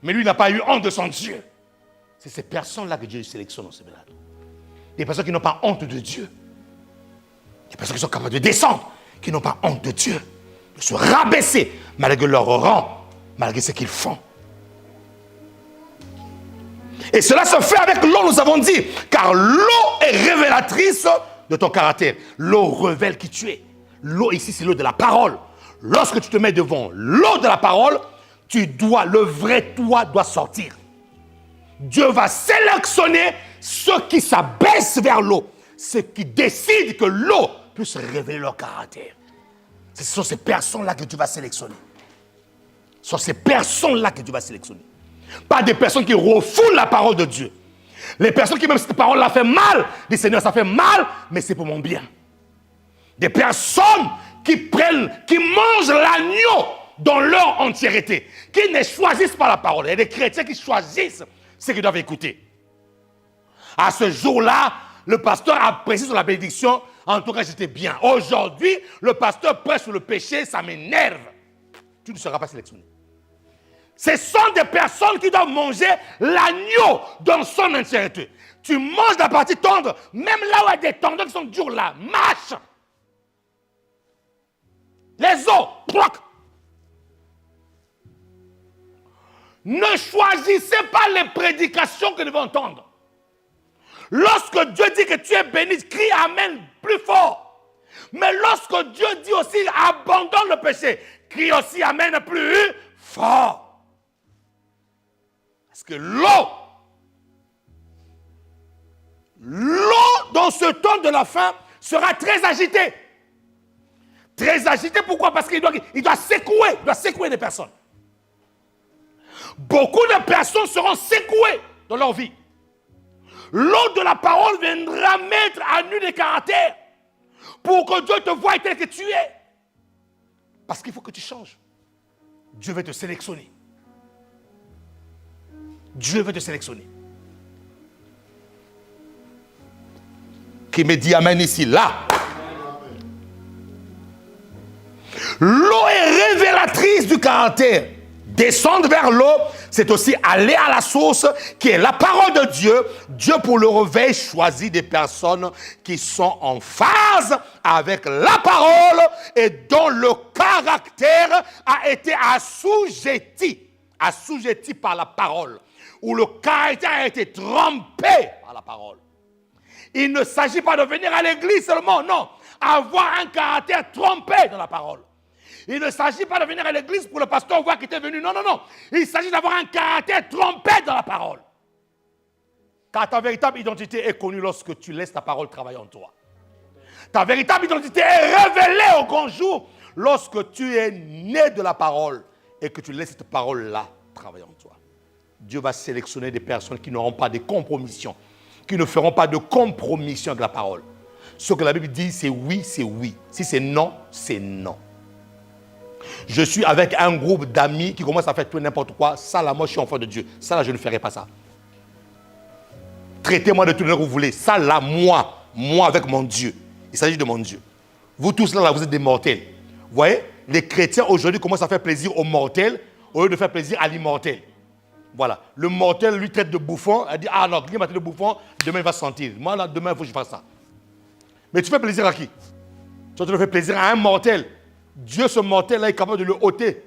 [SPEAKER 1] mais lui n'a pas eu honte de son Dieu. C'est ces personnes-là que Dieu sélectionne dans ce malade. Des personnes qui n'ont pas honte de Dieu. Des personnes qui sont capables de descendre, qui n'ont pas honte de Dieu. de se rabaisser malgré leur rang, malgré ce qu'ils font. Et cela se fait avec l'eau, nous avons dit, car l'eau est révélatrice de ton caractère. L'eau révèle qui tu es. L'eau ici, c'est l'eau de la parole. Lorsque tu te mets devant l'eau de la parole, le vrai toi doit sortir. Dieu va sélectionner ceux qui s'abaissent vers l'eau, ceux qui décident que l'eau puisse révéler leur caractère. Ce sont ces personnes-là que Dieu va sélectionner. Ce sont ces personnes-là que Dieu va sélectionner. Pas des personnes qui refoulent la parole de Dieu. Les personnes qui, même si cette parole-là fait mal, disent Seigneur, ça fait mal, mais c'est pour mon bien. Des personnes qui mangent l'agneau dans leur entièreté, qui ne choisissent pas la parole. Il y a des chrétiens qui choisissent ce qu'ils doivent écouter. À ce jour-là, le pasteur a précisé sur la bénédiction, en tout cas j'étais bien. Aujourd'hui, le pasteur prêche sur le péché, ça m'énerve. Tu ne seras pas sélectionné. Ce sont des personnes qui doivent manger l'agneau dans son entièreté. Tu manges la partie tendre, même là où il y a des tendons qui sont durs là, mâche. Les os, proc. Ne choisissez pas les prédications que nous devons entendre. Lorsque Dieu dit que tu es béni, crie Amen plus fort. Mais lorsque Dieu dit aussi abandonne le péché, crie aussi Amen plus fort. Parce que l'eau dans ce temps de la fin sera très agitée. Très agitée, pourquoi? Parce qu'il doit secouer des personnes. Beaucoup de personnes seront secouées dans leur vie. L'eau de la parole viendra mettre à nu des caractères pour que Dieu te voie tel que tu es. Parce qu'il faut que tu changes. Dieu veut te sélectionner. Dieu veut te sélectionner. Qui me dit Amen ici, là. L'eau est révélatrice du caractère. Descendre vers l'eau, c'est aussi aller à la source qui est la parole de Dieu. Dieu, pour le réveil, choisit des personnes qui sont en phase avec la parole et dont le caractère a été assujetti par la parole, où le caractère a été trempé par la parole. Il ne s'agit pas de venir à l'église seulement, non. Avoir un caractère trempé dans la parole. Il ne s'agit pas de venir à l'église pour le pasteur voir qu'il était venu. Non, non, non. Il s'agit d'avoir un caractère trompé dans la parole. Car ta véritable identité est connue lorsque tu laisses ta parole travailler en toi. Ta véritable identité est révélée au grand jour lorsque tu es né de la parole et que tu laisses cette parole-là travailler en toi. Dieu va sélectionner des personnes qui n'auront pas de compromissions, qui ne feront pas de compromission avec la parole. Ce que la Bible dit, c'est oui, c'est oui. Si c'est non, c'est non. Je suis avec un groupe d'amis qui commencent à faire tout n'importe quoi. Ça, là, moi, je suis enfant de Dieu. Ça, là, je ne ferai pas ça. Traitez-moi de tout ce que vous voulez. Ça, là, moi avec mon Dieu. Il s'agit de mon Dieu. Vous tous, là, vous êtes des mortels. Vous voyez, les chrétiens, aujourd'hui, commencent à faire plaisir aux mortels au lieu de faire plaisir à l'immortel. Voilà. Le mortel, lui, traite de bouffon. Il dit, ah non, quelqu'un m'a traité de bouffon, demain, il va se sentir. Moi, là, demain, il faut que je fasse ça. Mais tu fais plaisir à qui? Tu fais plaisir à un mortel. Dieu, ce mortel-là, est capable de lui ôter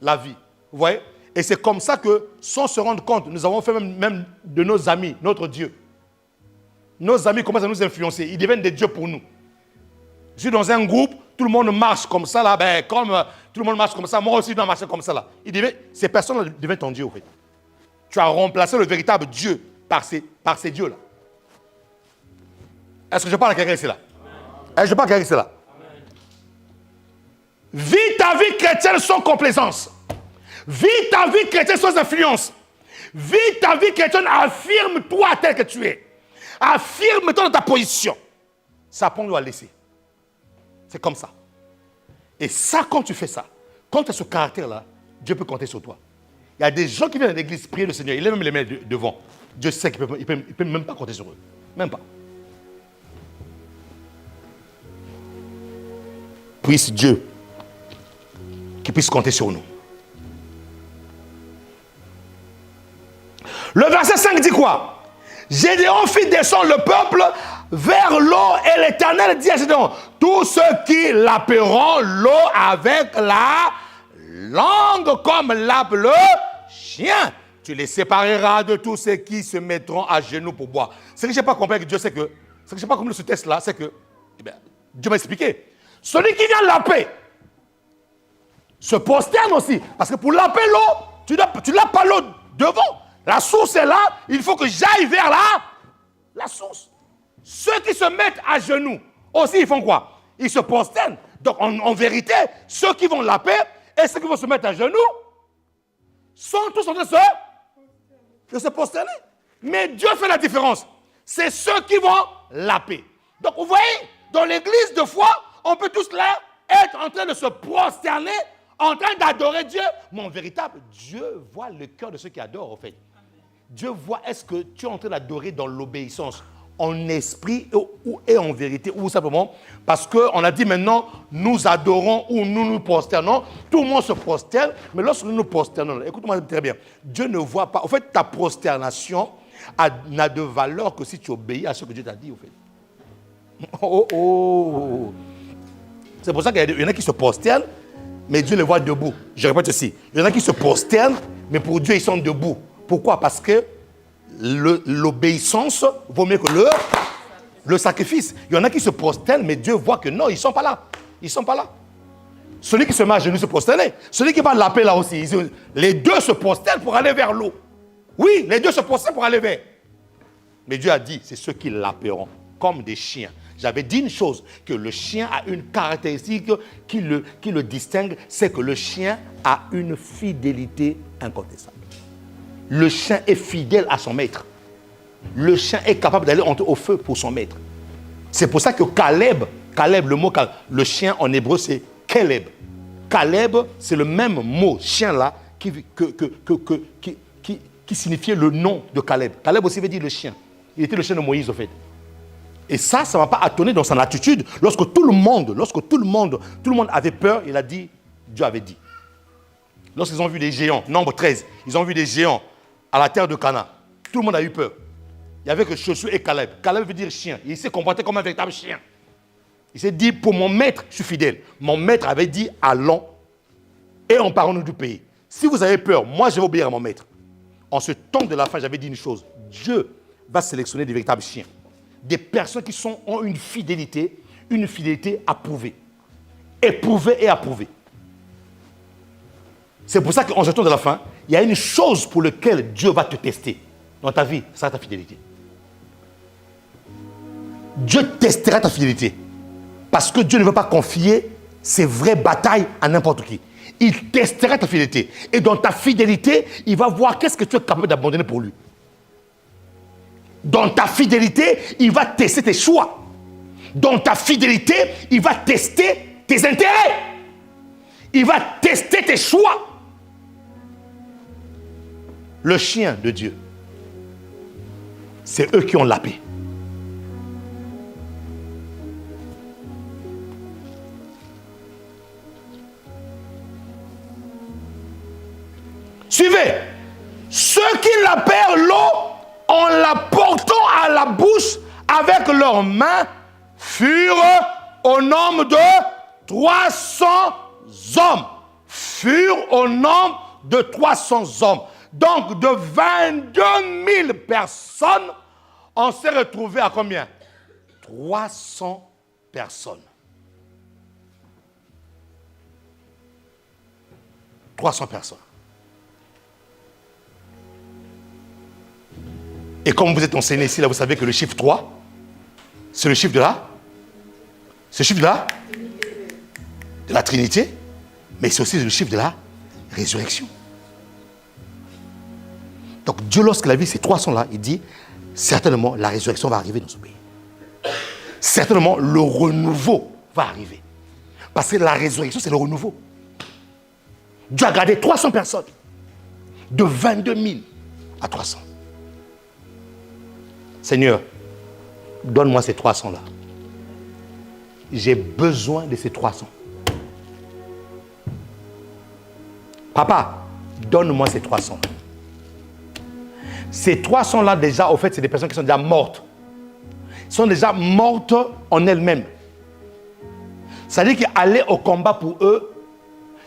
[SPEAKER 1] la vie. Vous voyez? Et c'est comme ça que, sans se rendre compte, nous avons fait même de nos amis, notre Dieu. Nos amis commencent à nous influencer. Ils deviennent des dieux pour nous. Je suis dans un groupe, tout le monde marche comme ça, là. Ben, comme tout le monde marche comme ça, moi aussi, je dois marcher comme ça, là. Ces personnes-là deviennent ton Dieu, en fait. Tu as remplacé le véritable Dieu par ces dieux-là. Est-ce que je parle à quelqu'un ici, là? Est-ce que je parle à quelqu'un ici, là? Vis ta vie chrétienne sans complaisance. Vis ta vie chrétienne sans influence. Vis ta vie chrétienne, affirme-toi tel que tu es. Affirme-toi dans ta position. Ça, on doit laisser. C'est comme ça. Et ça, quand tu fais ça, quand tu as ce caractère-là, Dieu peut compter sur toi. Il y a des gens qui viennent à l'église prier le Seigneur, il est même les mains devant. Dieu sait qu'il ne peut même pas compter sur eux. Même pas. Puisse Dieu qui puisse compter sur nous. Le verset 5 dit quoi? Gédéon fit descendre le peuple vers l'eau et l'Éternel dit à Gédéon, tous ceux qui laperont l'eau avec la langue comme lappe le chien, tu les sépareras de tous ceux qui se mettront à genoux pour boire. Ce que je n'ai pas compris avec Dieu, c'est que, ce que je n'ai pas compris de ce texte-là, c'est que, Dieu m'a expliqué. Celui qui vient laper se prosterne aussi. Parce que pour laper l'eau, tu n'as pas l'eau devant. La source est là, il faut que j'aille vers la source. Ceux qui se mettent à genoux, aussi ils font quoi? Ils se prosternent. Donc en vérité, ceux qui vont laper et ceux qui vont se mettre à genoux sont tous en train de se prosterner. Mais Dieu fait la différence. C'est ceux qui vont laper. Donc vous voyez, dans l'église de foi, on peut tous là être en train de se prosterner, en train d'adorer Dieu. Mais en véritable, Dieu voit le cœur de ceux qui adorent, en fait. Dieu voit, est-ce que tu es en train d'adorer dans l'obéissance, en esprit et en vérité, ou simplement parce qu'on a dit maintenant, nous adorons ou nous nous prosternons. Tout le monde se prosterne, mais lorsque nous nous prosternons, écoute-moi très bien, Dieu ne voit pas. En fait, ta prosternation n'a de valeur que si tu obéis à ce que Dieu t'a dit, en fait. Oh. C'est pour ça qu'il y en a qui se prosternent, mais Dieu les voit debout. Je répète ceci. Il y en a qui se prosternent, mais pour Dieu, ils sont debout. Pourquoi? Parce que l'obéissance vaut mieux que le sacrifice. Il y en a qui se prosternent, mais Dieu voit que non, ils ne sont pas là. Ils ne sont pas là. Celui qui se met à genoux se prosterne. Celui qui va laper là aussi. Les deux se prosternent pour aller vers l'eau. Oui, les deux se prosternent pour aller vers. Mais Dieu a dit, c'est ceux qui laperont comme des chiens. J'avais dit une chose, que le chien a une caractéristique qui le distingue, c'est que le chien a une fidélité incontestable. Le chien est fidèle à son maître. Le chien est capable d'aller au feu pour son maître. C'est pour ça que Caleb, le mot, le chien en hébreu, c'est Caleb. Caleb, c'est le même mot, chien là, qui signifiait le nom de Caleb. Caleb aussi veut dire le chien. Il était le chien de Moïse, en fait. Et ça ne m'a pas étonné dans son attitude. Lorsque tout le monde avait peur, il a dit, Dieu avait dit. Lorsqu'ils ont vu des géants, nombre 13, ils ont vu des géants à la terre de Cana. Tout le monde a eu peur. Il n'y avait que Josué et Caleb. Caleb veut dire chien. Il s'est comporté comme un véritable chien. Il s'est dit, pour mon maître, je suis fidèle. Mon maître avait dit, allons et emparons-nous du pays. Si vous avez peur, moi je vais obéir à mon maître. En ce temps de la fin, j'avais dit une chose. Dieu va sélectionner des véritables chiens. Des personnes qui ont une fidélité approuvée. Éprouvée et approuvée. C'est pour ça qu'en ce temps de la fin, il y a une chose pour laquelle Dieu va te tester dans ta vie, c'est ta fidélité. Dieu testera ta fidélité. Parce que Dieu ne veut pas confier ses vraies batailles à n'importe qui. Il testera ta fidélité. Et dans ta fidélité, il va voir qu'est-ce que tu es capable d'abandonner pour lui. Dans ta fidélité, il va tester tes choix. Dans ta fidélité, il va tester tes intérêts. Il va tester tes choix. Le chien de Dieu, c'est eux qui ont la paix. Suivez. Ceux qui lapèrent l'eau en la portant à la bouche avec leurs mains furent au nombre de 300 hommes. Furent au nombre de 300 hommes. Donc, de 22 000 personnes, on s'est retrouvé à combien? 300 personnes. 300 personnes. Et comme vous êtes enseigné ici, là, vous savez que le chiffre 3, c'est le chiffre de la... C'est le chiffre de la Trinité, mais c'est aussi le chiffre de la résurrection. Donc Dieu, lorsqu'il a vu ces 300-là, il dit, certainement, la résurrection va arriver dans ce pays. Certainement, le renouveau va arriver. Parce que la résurrection, c'est le renouveau. Dieu a gardé 300 personnes. De 22 000 à 300. Seigneur, donne-moi ces 300-là. J'ai besoin de ces 300. Papa, donne-moi ces 300-là. Ces 300-là, déjà, au fait, c'est des personnes qui sont déjà mortes. sont déjà mortes en elles-mêmes. C'est-à-dire qu'aller au combat pour eux,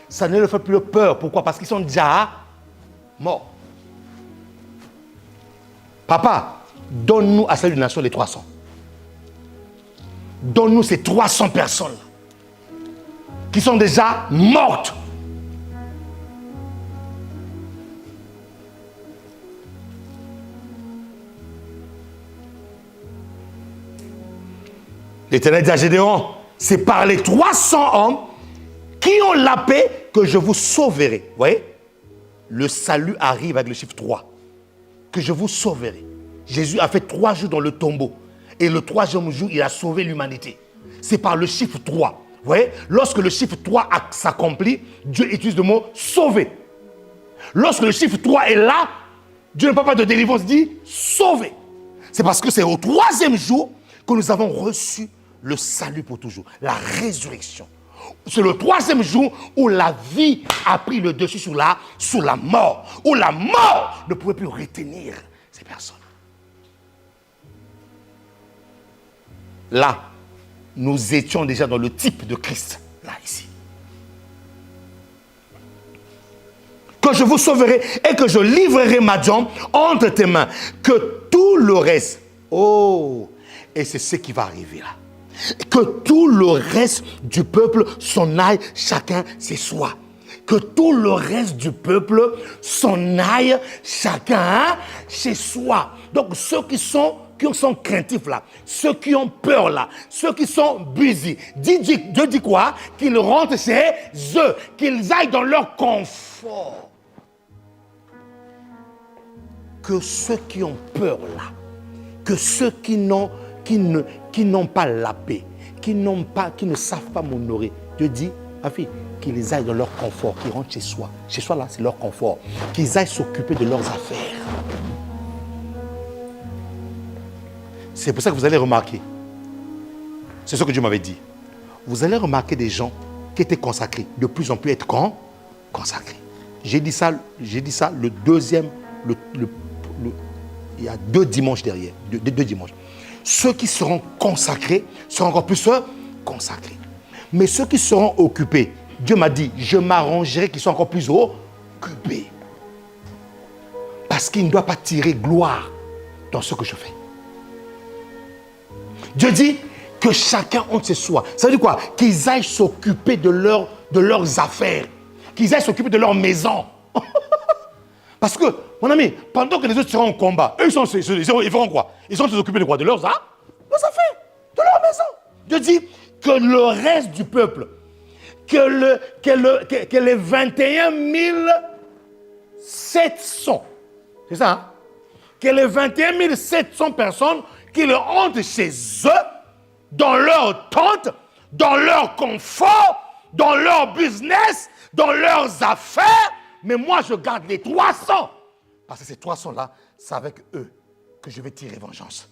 [SPEAKER 1] ça ne leur fait plus peur. Pourquoi? Parce qu'ils sont déjà morts. Papa, donne-nous à Salut des Nations les 300. Donne-nous ces 300 personnes qui sont déjà mortes. L'Éternel dit à Gédéon, c'est par les 300 hommes qui ont la paix que je vous sauverai. Vous voyez? Le salut arrive avec le chiffre 3. Que je vous sauverai. Jésus a fait 3 jours dans le tombeau. Et le 3e jour, il a sauvé l'humanité. C'est par le chiffre 3. Vous voyez? Lorsque le chiffre 3 s'accomplit, Dieu utilise le mot sauver. Lorsque le chiffre 3 est là, Dieu ne parle pas de délivrance, dit sauver. C'est parce que c'est au 3e jour que nous avons reçu le salut pour toujours, la résurrection. C'est le 3e jour où la vie a pris le dessus sur la mort, où la mort ne pouvait plus retenir ces personnes. Là, nous étions déjà dans le type de Christ, là, ici. Que je vous sauverai et que je livrerai ma jambe entre tes mains, que tout le reste, et c'est ce qui va arriver là. Que tout le reste du peuple s'en aille, chacun chez soi. Que tout le reste du peuple s'en aille, chacun chez soi. Donc ceux qui sont craintifs là, ceux qui ont peur là, ceux qui sont busy, Dieu dit quoi? Qu'ils rentrent chez eux, qu'ils aillent dans leur confort. Que ceux qui ont peur là, que ceux qui n'ont pas la paix, qui ne savent pas m'honorer. Dieu dit, ma fille, qu'ils aillent dans leur confort, qu'ils rentrent chez soi. Chez soi, là, c'est leur confort. Qu'ils aillent s'occuper de leurs affaires. C'est pour ça que vous allez remarquer, c'est ce que Dieu m'avait dit, vous allez remarquer des gens qui étaient consacrés, de plus en plus être consacrés. J'ai dit ça le deuxième, il y a 2 dimanches derrière, 2 dimanches. Ceux qui seront consacrés seront encore plus consacrés. Mais ceux qui seront occupés, Dieu m'a dit, je m'arrangerai qu'ils soient encore plus occupés. Parce qu'il ne doit pas tirer gloire dans ce que je fais. Dieu dit que chacun honte chez soi. Ça veut dire quoi? Qu'ils aillent s'occuper de leurs affaires. Qu'ils aillent s'occuper de leur maison. Parce que, mon ami, pendant que les autres seront en combat, eux, ils feront quoi? Ils vont s'occuper de quoi? De leurs affaires, de leur maison. Dieu dit que le reste du peuple, que les 21 700, c'est ça, hein? Que les 21 700 personnes qui le hantent chez eux, dans leur tente, dans leur confort, dans leur business, dans leurs affaires, mais moi je garde les 300. Parce que ces 300-là, c'est avec eux que je vais tirer vengeance.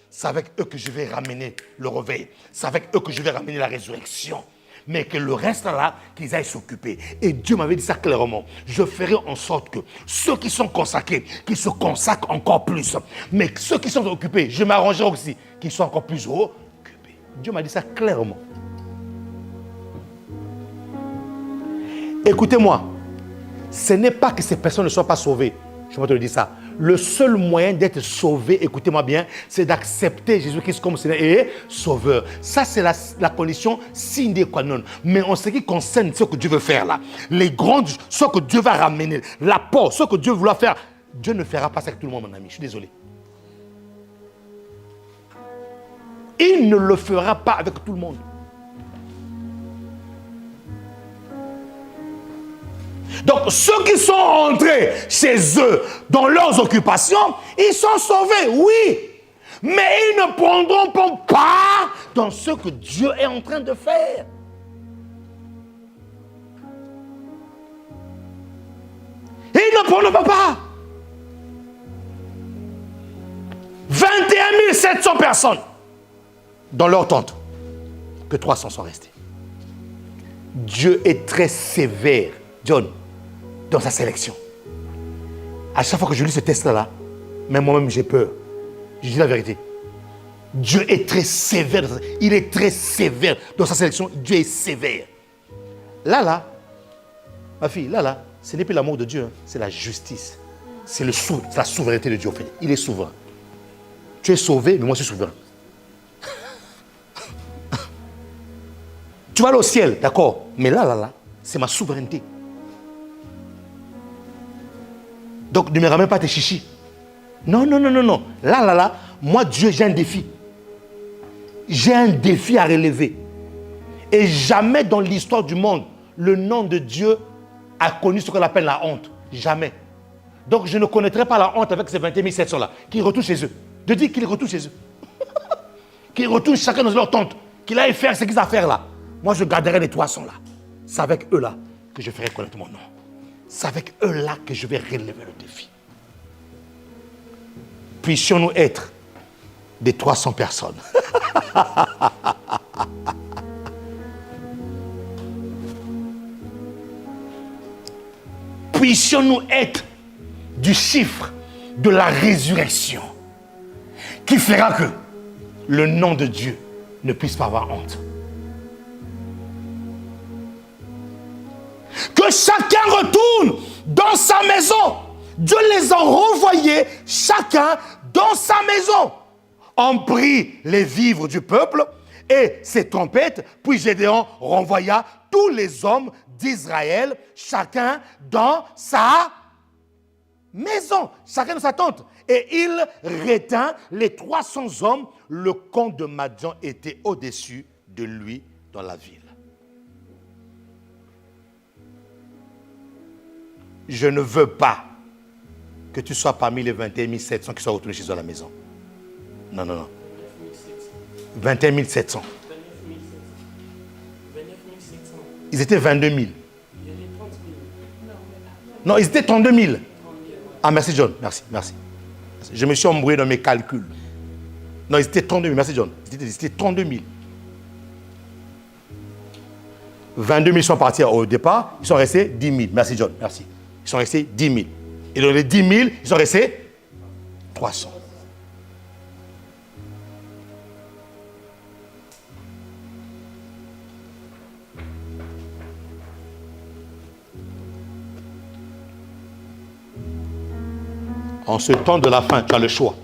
[SPEAKER 1] C'est avec eux que je vais ramener le réveil. C'est avec eux que je vais ramener la résurrection. Mais que le reste là, qu'ils aillent s'occuper. Et Dieu m'avait dit ça clairement. Je ferai en sorte que ceux qui sont consacrés, qu'ils se consacrent encore plus. Mais ceux qui sont occupés, je m'arrangerai aussi qu'ils soient encore plus occupés. Dieu m'a dit ça clairement. Écoutez-moi, ce n'est pas que ces personnes ne soient pas sauvées. Je vais te le dire ça. Le seul moyen d'être sauvé, écoutez-moi bien, c'est d'accepter Jésus-Christ comme Seigneur et Sauveur. Ça, c'est la condition sine qua non. Mais en ce qui concerne ce que Dieu veut faire là, les grandes, ce que Dieu va ramener, l'apport, ce que Dieu voulait faire, Dieu ne fera pas ça avec tout le monde, mon ami. Je suis désolé. Il ne le fera pas avec tout le monde. Donc, ceux qui sont entrés chez eux dans leurs occupations, ils sont sauvés, oui. Mais ils ne prendront pas part dans ce que Dieu est en train de faire. Ils ne prendront pas part. 21 700 personnes dans leur tente, que 300 sont restés. Dieu est très sévère, John, dans sa sélection. À chaque fois que je lis ce texte-là, même moi-même j'ai peur. Je dis la vérité. Dieu est très sévère. Il est très sévère dans sa sélection. Dieu est sévère. Là, ma fille, là, ce n'est plus l'amour de Dieu, hein. C'est la justice. C'est la souveraineté de Dieu. En fait. Il est souverain. Tu es sauvé, mais moi je suis souverain. Tu vas aller au ciel, d'accord. Mais là, c'est ma souveraineté. Donc ne me ramène pas tes chichis. Non. Là, moi Dieu, j'ai un défi. J'ai un défi à relever. Et jamais dans l'histoire du monde, le nom de Dieu a connu ce qu'on appelle la honte. Jamais. Donc je ne connaîtrai pas la honte avec ces 21 700 là, qui retournent chez eux. De dire qu'ils retournent chez eux. Qu'ils retournent chacun dans leur tente. Qu'ils aillent faire ce qu'ils ont à faire là. Moi je garderai les 300 là. C'est avec eux là que je ferai connaître mon nom. C'est avec eux là que je vais relever le défi. Puissions-nous être des 300 personnes. Puissions-nous être du chiffre de la résurrection qui fera que le nom de Dieu ne puisse pas avoir honte. Que chacun retourne dans sa maison. Dieu les a renvoyés chacun dans sa maison. On prit les vivres du peuple et ses trompettes, puis Gédéon renvoya tous les hommes d'Israël, chacun dans sa maison, chacun dans sa tente. Et il retint les 300 hommes. Le comte de Madian était au-dessus de lui dans la ville. Je ne veux pas que tu sois parmi les 21 700 qui sont retournés chez eux à la maison. Non. 21 700. Ils étaient 22 000. Non, ils étaient 32 000. Ah, merci John, merci. Je me suis embrouillé dans mes calculs. Non, ils étaient 32 000, merci John. Ils étaient 32 000. 22 000 sont partis au départ, ils sont restés 10 000. Merci John, merci. Ils sont restés 10 000. Et dans les 10 000, ils sont restés 300. En ce temps de la fin, tu as le choix.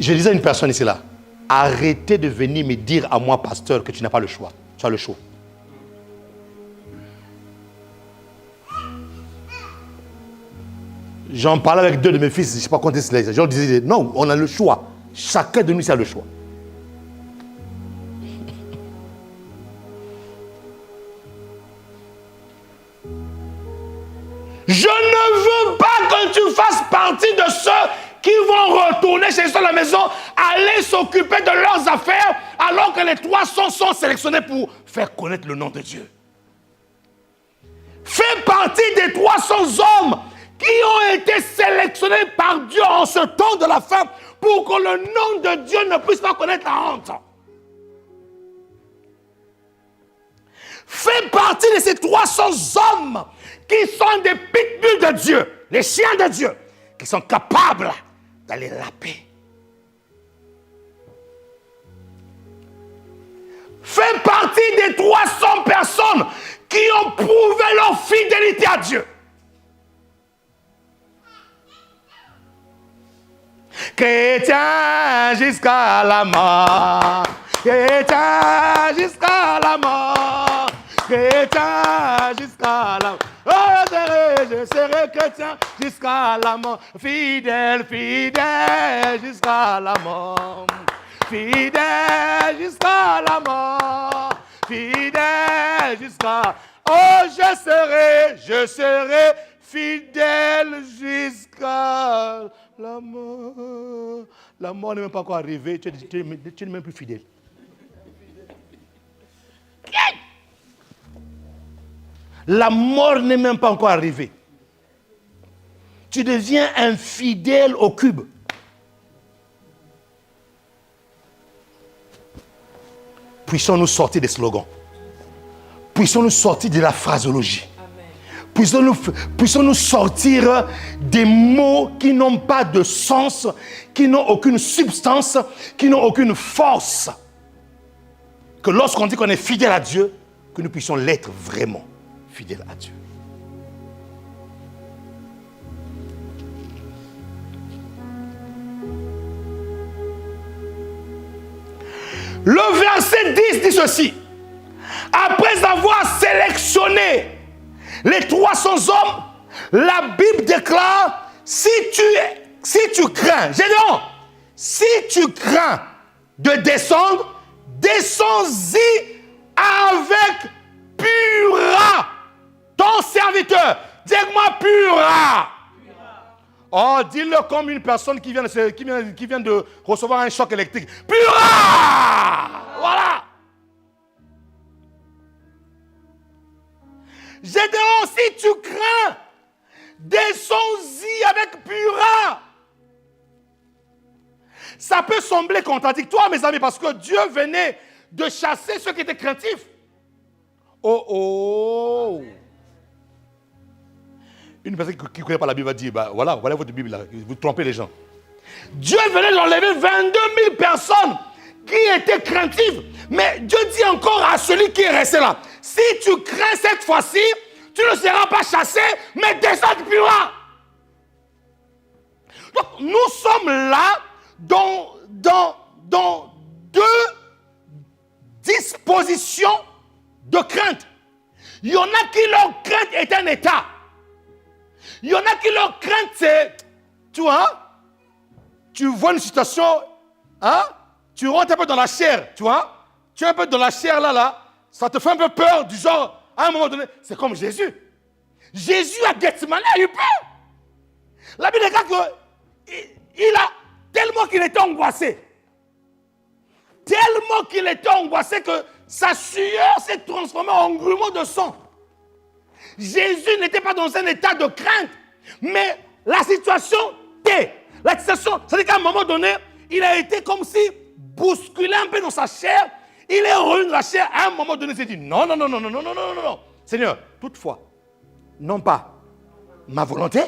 [SPEAKER 1] Je disais à une personne ici là, arrêtez de venir me dire à moi, pasteur, que tu n'as pas le choix. Tu as le choix. J'en parlais avec 2 de mes fils, je ne sais pas compter cela. Je leur disais, non, on a le choix. Chacun de nous a le choix. Je ne veux pas que tu fasses partie de ceux qui vont retourner chez eux à la maison, aller s'occuper de leurs affaires, alors que les 300 sont sélectionnés pour faire connaître le nom de Dieu. Fais partie des 300 hommes qui ont été sélectionnés par Dieu en ce temps de la fin pour que le nom de Dieu ne puisse pas connaître la honte. Fais partie de ces 300 hommes qui sont des pitbulls de Dieu, les chiens de Dieu, qui sont capables d'aller laper. Fais partie des 300 personnes qui ont prouvé leur fidélité à Dieu. Chrétien jusqu'à la mort, chrétien jusqu'à la mort, chrétien jusqu'à la mort. Oh, je serai chrétien jusqu'à la mort, fidèle jusqu'à la mort, fidèle jusqu'à la mort, fidèle jusqu'à... Oh, je serai fidèle jusqu'à la mort. La mort n'est même pas encore arrivée, tu n'es même plus fidèle. La mort n'est même pas encore arrivée. Tu deviens infidèle au cube. Puissions-nous sortir des slogans. Puissions-nous sortir de la phraseologie. puissions-nous sortir des mots qui n'ont pas de sens, qui n'ont aucune substance, qui n'ont aucune force. Que lorsqu'on dit qu'on est fidèle à Dieu, que nous puissions l'être vraiment fidèles à Dieu. Le verset 10 dit ceci. Après avoir sélectionné les 300 hommes, la Bible déclare, si tu crains, Gédéon, si tu crains de descendre, descends-y avec Pura, ton serviteur. Dis-moi Pura. Oh, dis-le comme une personne qui vient de recevoir un choc électrique. Pura! Voilà. Gédéon, si tu crains, descends-y avec Pura. Ça peut sembler contradictoire, mes amis, parce que Dieu venait de chasser ceux qui étaient craintifs. Oh! Une personne qui ne connaît pas la Bible va dire, bah, voilà votre Bible là, vous trompez les gens. Dieu venait d'enlever 22 000 personnes qui étaient craintives. Mais Dieu dit encore à celui qui est resté là, si tu crains cette fois-ci, tu ne seras pas chassé, mais descends plus loin. Donc nous sommes là dans deux dispositions de crainte. Il y en a qui leur crainte est un état. Il y en a qui leur crainte c'est, tu vois, tu vois une situation, hein, tu rentres un peu dans la chair, tu vois, tu es un peu dans la chair là, ça te fait un peu peur, du genre, à un moment donné, c'est comme Jésus. Jésus à Gethsemane a eu peur. La Bible déclare qu'il a, tellement qu'il était angoissé, que sa sueur s'est transformée en grumeau de sang. Jésus n'était pas dans un état de crainte, mais la situation La situation, c'est-à-dire qu'à un moment donné, il a été comme si bousculé un peu dans sa chair. Il est revenu dans la chair. À un moment donné, il s'est dit non. Seigneur, toutefois, non pas ma volonté,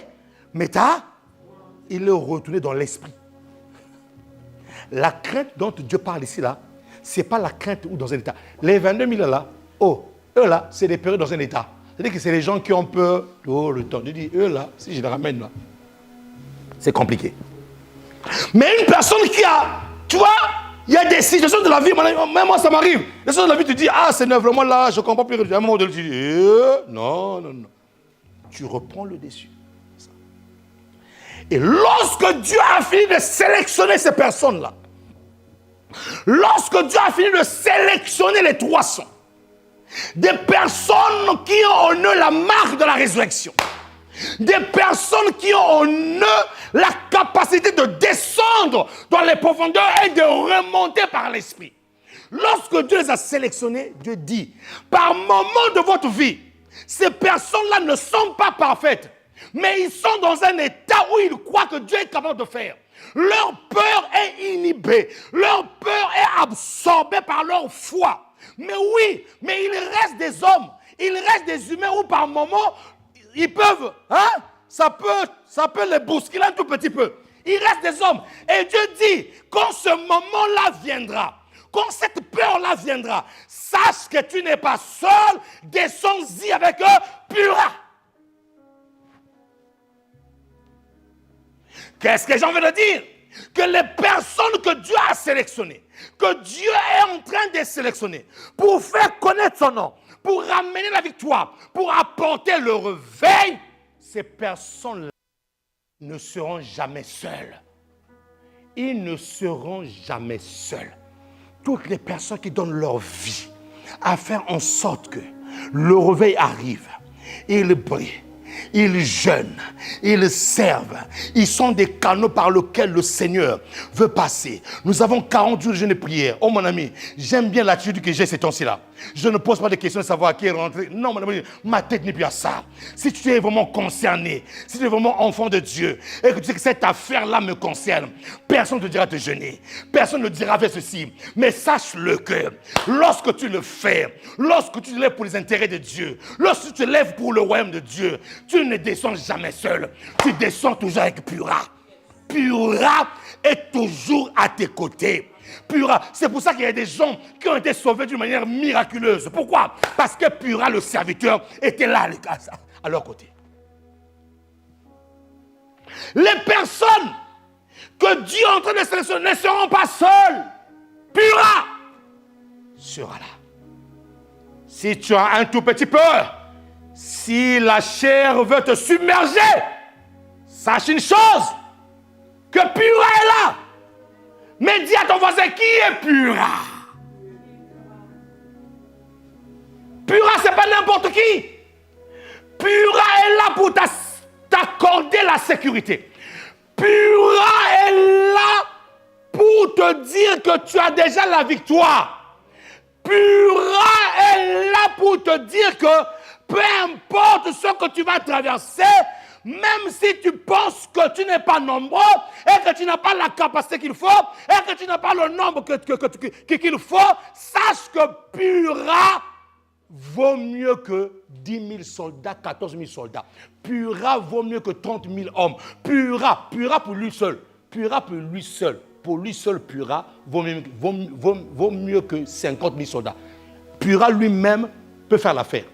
[SPEAKER 1] mais il est retourné dans l'esprit. La crainte dont Dieu parle ici, là, ce n'est pas la crainte ou dans un état. Les 22 000 là, eux là, c'est des périodes dans un état. C'est-à-dire que c'est les gens qui ont peur le temps. Je dis, eux là, si je les ramène là, c'est compliqué. Mais une personne qui a, tu vois, il y a des situations de la vie, même moi ça m'arrive. Des situations de la vie, tu dis, c'est neuf, moi là, je ne comprends plus. À un moment donné, tu dis, non. Tu reprends le dessus. Et lorsque Dieu a fini de sélectionner ces personnes-là, lorsque Dieu a fini de sélectionner les 300, des personnes qui ont en eux la marque de la résurrection, des personnes qui ont en eux la capacité de descendre dans les profondeurs et de remonter par l'esprit. Lorsque Dieu les a sélectionnés, Dieu dit, par moment de votre vie, ces personnes-là ne sont pas parfaites, mais ils sont dans un état où ils croient que Dieu est capable de faire. Leur peur est inhibée, leur peur est absorbée par leur foi. Mais oui, mais il reste des hommes, il reste des humains où par moment, ils peuvent, ça peut les bousculer un tout petit peu. Il reste des hommes. Et Dieu dit, quand ce moment-là viendra, quand cette peur-là viendra, sache que tu n'es pas seul, descends-y avec eux, pura. Qu'est-ce que j'ai envie de dire? Que les personnes que Dieu a sélectionnées, que Dieu est en train de sélectionner pour faire connaître son nom, pour ramener la victoire, pour apporter le réveil, ces personnes-là ne seront jamais seules. Ils ne seront jamais seuls. Toutes les personnes qui donnent leur vie à faire en sorte que le réveil arrive, il brille, ils jeûnent, ils servent. Ils sont des canaux par lesquels le Seigneur veut passer. Nous avons 40 jours de jeûne et prière. Oh mon ami, j'aime bien l'attitude que j'ai ces temps-ci-là. Je ne pose pas de questions de savoir à qui est rentré. Non mon ami, ma tête n'est plus à ça. Si tu es vraiment concerné, si tu es vraiment enfant de Dieu, et que tu sais que cette affaire-là me concerne, personne ne te dira de jeûner. Personne ne dira faire ceci. Mais sache-le que lorsque tu le fais, lorsque tu te lèves pour les intérêts de Dieu, lorsque tu te lèves pour le royaume de Dieu, tu ne descends jamais seul. Tu descends toujours avec Pura. Pura est toujours à tes côtés. Pura, c'est pour ça qu'il y a des gens qui ont été sauvés d'une manière miraculeuse. Pourquoi? Parce que Pura, le serviteur, était là à leur côté. Les personnes que Dieu est en train de sélectionner ne seront pas seules. Pura sera là. Si tu as un tout petit peu, si la chair veut te submerger, sache une chose, que Pura est là. Mais dis à ton voisin, qui est Pura? Pura, c'est pas n'importe qui. Pura est là pour t'accorder la sécurité. Pura est là pour te dire que tu as déjà la victoire. Pura est là pour te dire que peu importe ce que tu vas traverser, même si tu penses que tu n'es pas nombreux et que tu n'as pas la capacité qu'il faut et que tu n'as pas le nombre qu'il faut, sache que Pura vaut mieux que 10 000 soldats, 14 000 soldats. Pura vaut mieux que 30 000 hommes. Pura pour lui seul. Pura pour lui seul. Pour lui seul, Pura vaut mieux que 50 000 soldats. Pura lui-même peut faire l'affaire.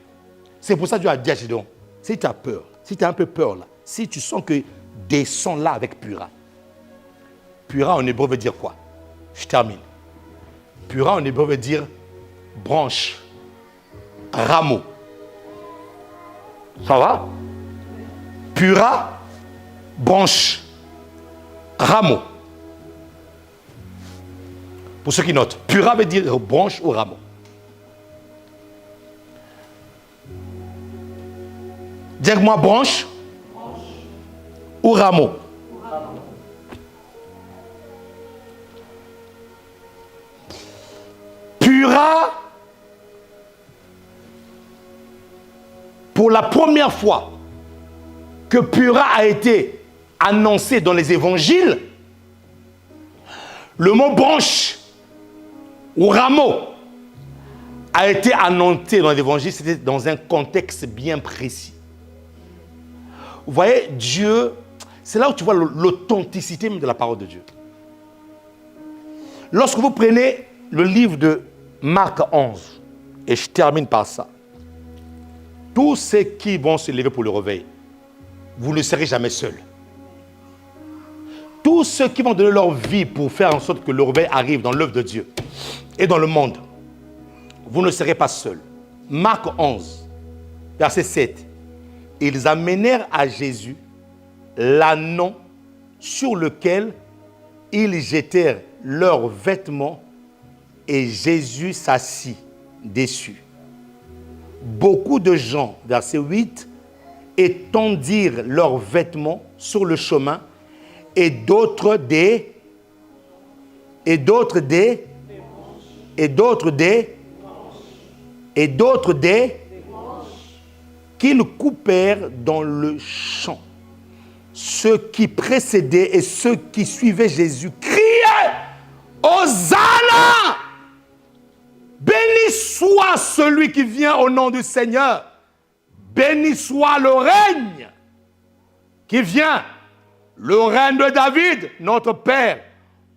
[SPEAKER 1] C'est pour ça que Dieu a dit à Gédéon, si tu as peur, si tu as un peu peur là, si tu sens que descends là avec Pura. Pura en hébreu veut dire quoi? Je termine. Pura en hébreu veut dire branche, rameau. Ça va? Pura, branche, rameau. Pour ceux qui notent, Pura veut dire branche ou rameau. Dis-moi branche, ou rameau. Pura, pour la première fois que Pura a été annoncé dans les évangiles, le mot branche ou rameau a été annoncé dans l'évangile, c'était dans un contexte bien précis. Vous voyez, Dieu, c'est là où tu vois l'authenticité de la parole de Dieu. Lorsque vous prenez le livre de Marc 11, et je termine par ça, tous ceux qui vont se lever pour le réveil, vous ne serez jamais seuls. Tous ceux qui vont donner leur vie pour faire en sorte que le réveil arrive dans l'œuvre de Dieu et dans le monde, vous ne serez pas seuls. Marc 11, verset 7. Ils amenèrent à Jésus l'ânon sur lequel ils jetèrent leurs vêtements et Jésus s'assit dessus. Beaucoup de gens, verset 8, étendirent leurs vêtements sur le chemin et d'autres qu'ils coupèrent dans le champ. Ceux qui précédaient et ceux qui suivaient Jésus criaient « Hosanna ! Béni soit celui qui vient au nom du Seigneur. Béni soit le règne qui vient, le règne de David, notre Père.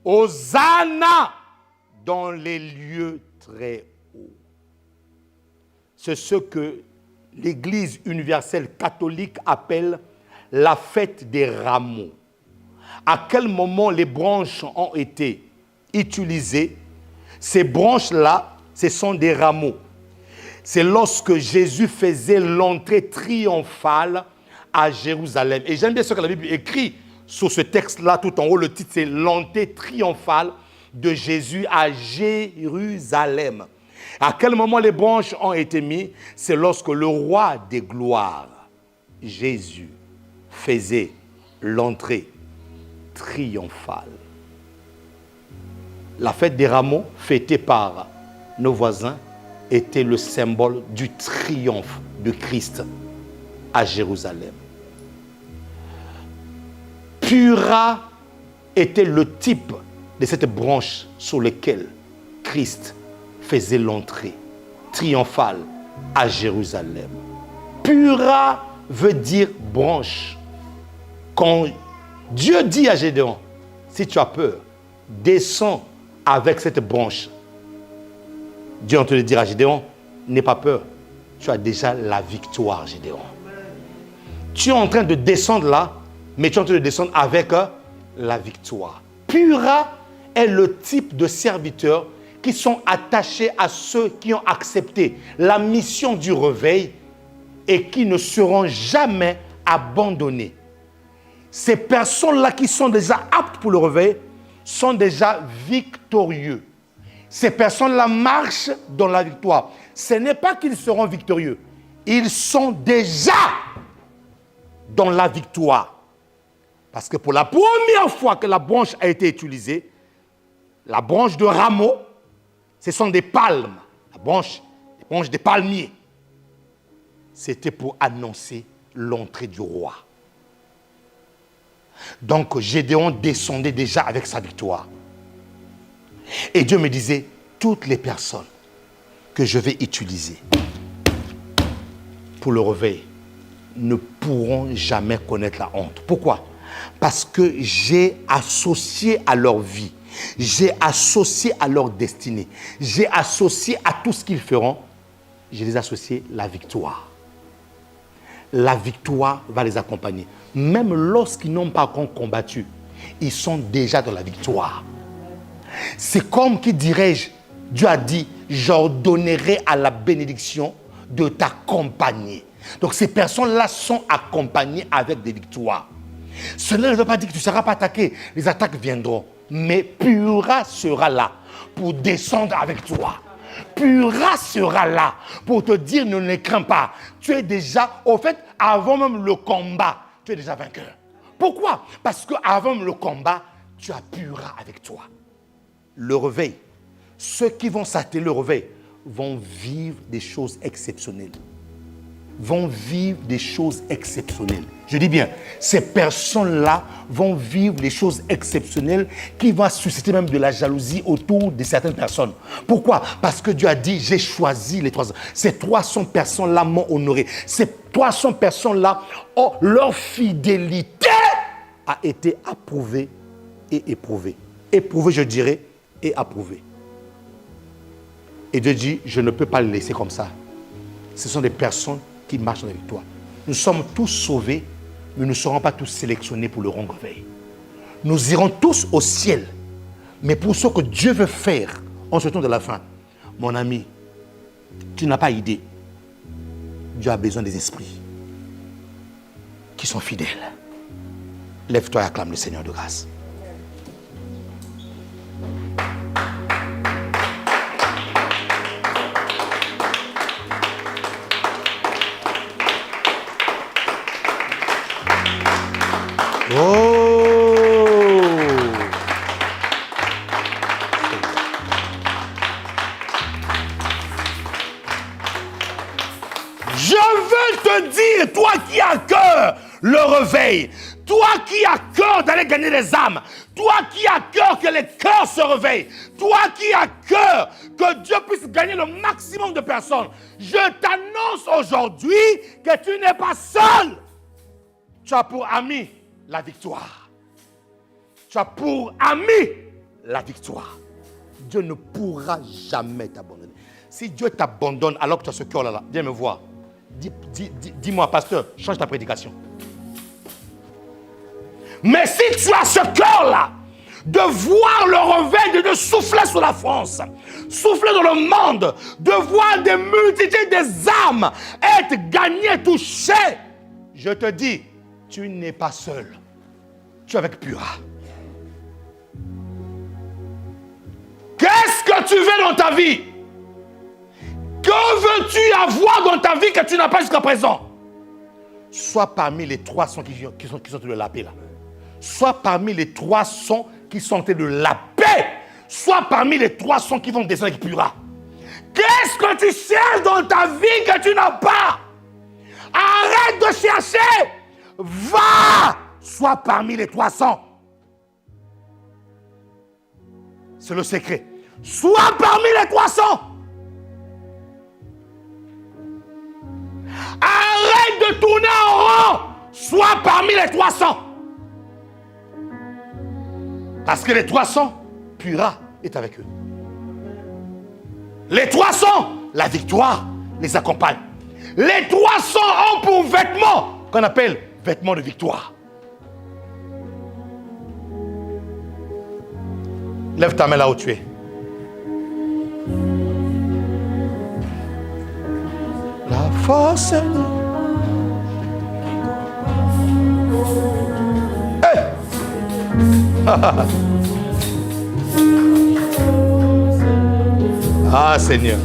[SPEAKER 1] Hosanna dans les lieux très hauts. » C'est ce que l'Église universelle catholique appelle la fête des rameaux. À quel moment les branches ont été utilisées? Ces branches-là, ce sont des rameaux. C'est lorsque Jésus faisait l'entrée triomphale à Jérusalem. Et j'aime bien ce que la Bible écrit sur ce texte-là, tout en haut. Le titre, c'est l'entrée triomphale de Jésus à Jérusalem. À quel moment les branches ont été mises? C'est lorsque le roi des gloires Jésus faisait l'entrée triomphale. La fête des rameaux, fêtée par nos voisins, était le symbole du triomphe de Christ à Jérusalem. Pura était le type de cette branche sur laquelle Christ faisait l'entrée triomphale à Jérusalem. Pura veut dire branche. Quand Dieu dit à Gédéon, si tu as peur, descends avec cette branche. Dieu est en train de dire à Gédéon, n'aie pas peur, tu as déjà la victoire, Gédéon. Tu es en train de descendre là, mais tu es en train de descendre avec la victoire. Pura est le type de serviteurs qui sont attachés à ceux qui ont accepté la mission du réveil et qui ne seront jamais abandonnés. Ces personnes-là qui sont déjà aptes pour le réveil sont déjà victorieux. Ces personnes-là marchent dans la victoire. Ce n'est pas qu'ils seront victorieux. Ils sont déjà dans la victoire. Parce que pour la première fois que la branche a été utilisée, la branche de rameau, ce sont des palmes. La branche des palmiers. C'était pour annoncer l'entrée du roi. Donc Gédéon descendait déjà avec sa victoire. Et Dieu me disait, toutes les personnes que je vais utiliser pour le réveil ne pourront jamais connaître la honte. Pourquoi? Parce que j'ai associé à leur vie, j'ai associé à leur destinée, j'ai associé à tout ce qu'ils feront, je les ai associés la victoire. La victoire va les accompagner. Même lorsqu'ils n'ont pas encore combattu, ils sont déjà dans la victoire. C'est comme qui dirais-je, Dieu a dit, j'ordonnerai à la bénédiction de t'accompagner. Donc ces personnes-là sont accompagnées avec des victoires. Cela ne veut pas dire que tu ne seras pas attaqué. Les attaques viendront. Mais Pura sera là pour descendre avec toi. Pura sera là pour te dire ne les crains pas. Tu es déjà, au fait, avant même le combat, tu es déjà vainqueur. Pourquoi? Parce qu'avant le combat, tu as Pura avec toi. Le réveil, ceux qui vont s'atteler au réveil vont vivre des choses exceptionnelles. Vont vivre des choses exceptionnelles. Je dis bien, ces personnes-là vont vivre des choses exceptionnelles qui vont susciter même de la jalousie autour de certaines personnes. Pourquoi? Parce que Dieu a dit, j'ai choisi les 300. Ces 300 personnes-là m'ont honoré. Ces 300 personnes-là, leur fidélité a été approuvée et éprouvée. Éprouvée, je dirais, et approuvée. Et Dieu dit, je ne peux pas les laisser comme ça. Ce sont des personnes qui marchent avec toi. Nous sommes tous sauvés, mais nous ne serons pas tous sélectionnés pour le rang réveil. Nous irons tous au ciel. Mais pour ce que Dieu veut faire en ce temps de la fin, mon ami, tu n'as pas idée. Dieu a besoin des esprits qui sont fidèles. Lève-toi et acclame le Seigneur de grâce. Oh! Je veux te dire, toi qui as cœur le réveil, toi qui as cœur d'aller gagner des âmes, toi qui as cœur que les cœurs se réveillent, toi qui as cœur que Dieu puisse gagner le maximum de personnes, je t'annonce aujourd'hui que tu n'es pas seul. Tu as pour ami la victoire. Tu as pour ami la victoire. Dieu ne pourra jamais t'abandonner. Si Dieu t'abandonne alors que tu as ce cœur-là, viens me voir. Dis-moi, pasteur, change ta prédication. Mais si tu as ce cœur-là, de voir le réveil de souffler sur la France, souffler dans le monde, de voir des multitudes des âmes être gagnées, touchées, je te dis, tu n'es pas seul. Tu es avec Pura. Qu'est-ce que tu veux dans ta vie? Que veux-tu avoir dans ta vie que tu n'as pas jusqu'à présent? Sois parmi les 300 qui sont en train de laper là. Sois parmi les 300 qui sont en train de laper. Sois parmi les 300 qui vont descendre avec Pura. Qu'est-ce que tu cherches dans ta vie que tu n'as pas? Arrête de chercher. Va. Sois parmi les 300. C'est le secret. Sois parmi les 300. Arrête de tourner en rond. Sois parmi les 300. Parce que les 300, Pura est avec eux. Les 300, la victoire les accompagne. Les 300 ont pour vêtements qu'on appelle vêtements de victoire. Lève ta main là où tu es. La force est de... Hey! Ah Seigneur.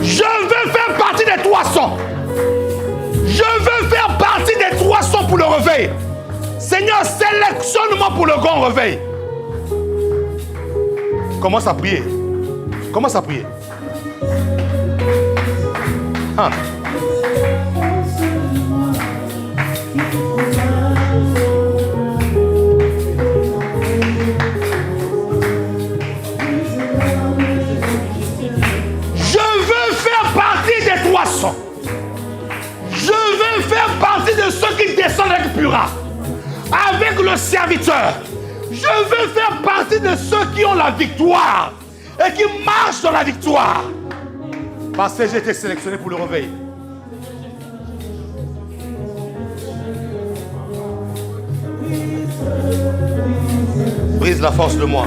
[SPEAKER 1] Je veux faire partie des 300. Je veux faire partie des 300 pour le réveil. Seigneur, sélectionne-moi pour le grand réveil. Commence à prier. Commence à prier. Ah. Je veux faire partie des 300. Je veux faire partie de ceux qui descendent avec Pura, avec le serviteur. Je veux faire partie de ceux qui ont la victoire et qui marchent dans la victoire. Parce que j'ai été sélectionné pour le réveil. Brise la force de moi.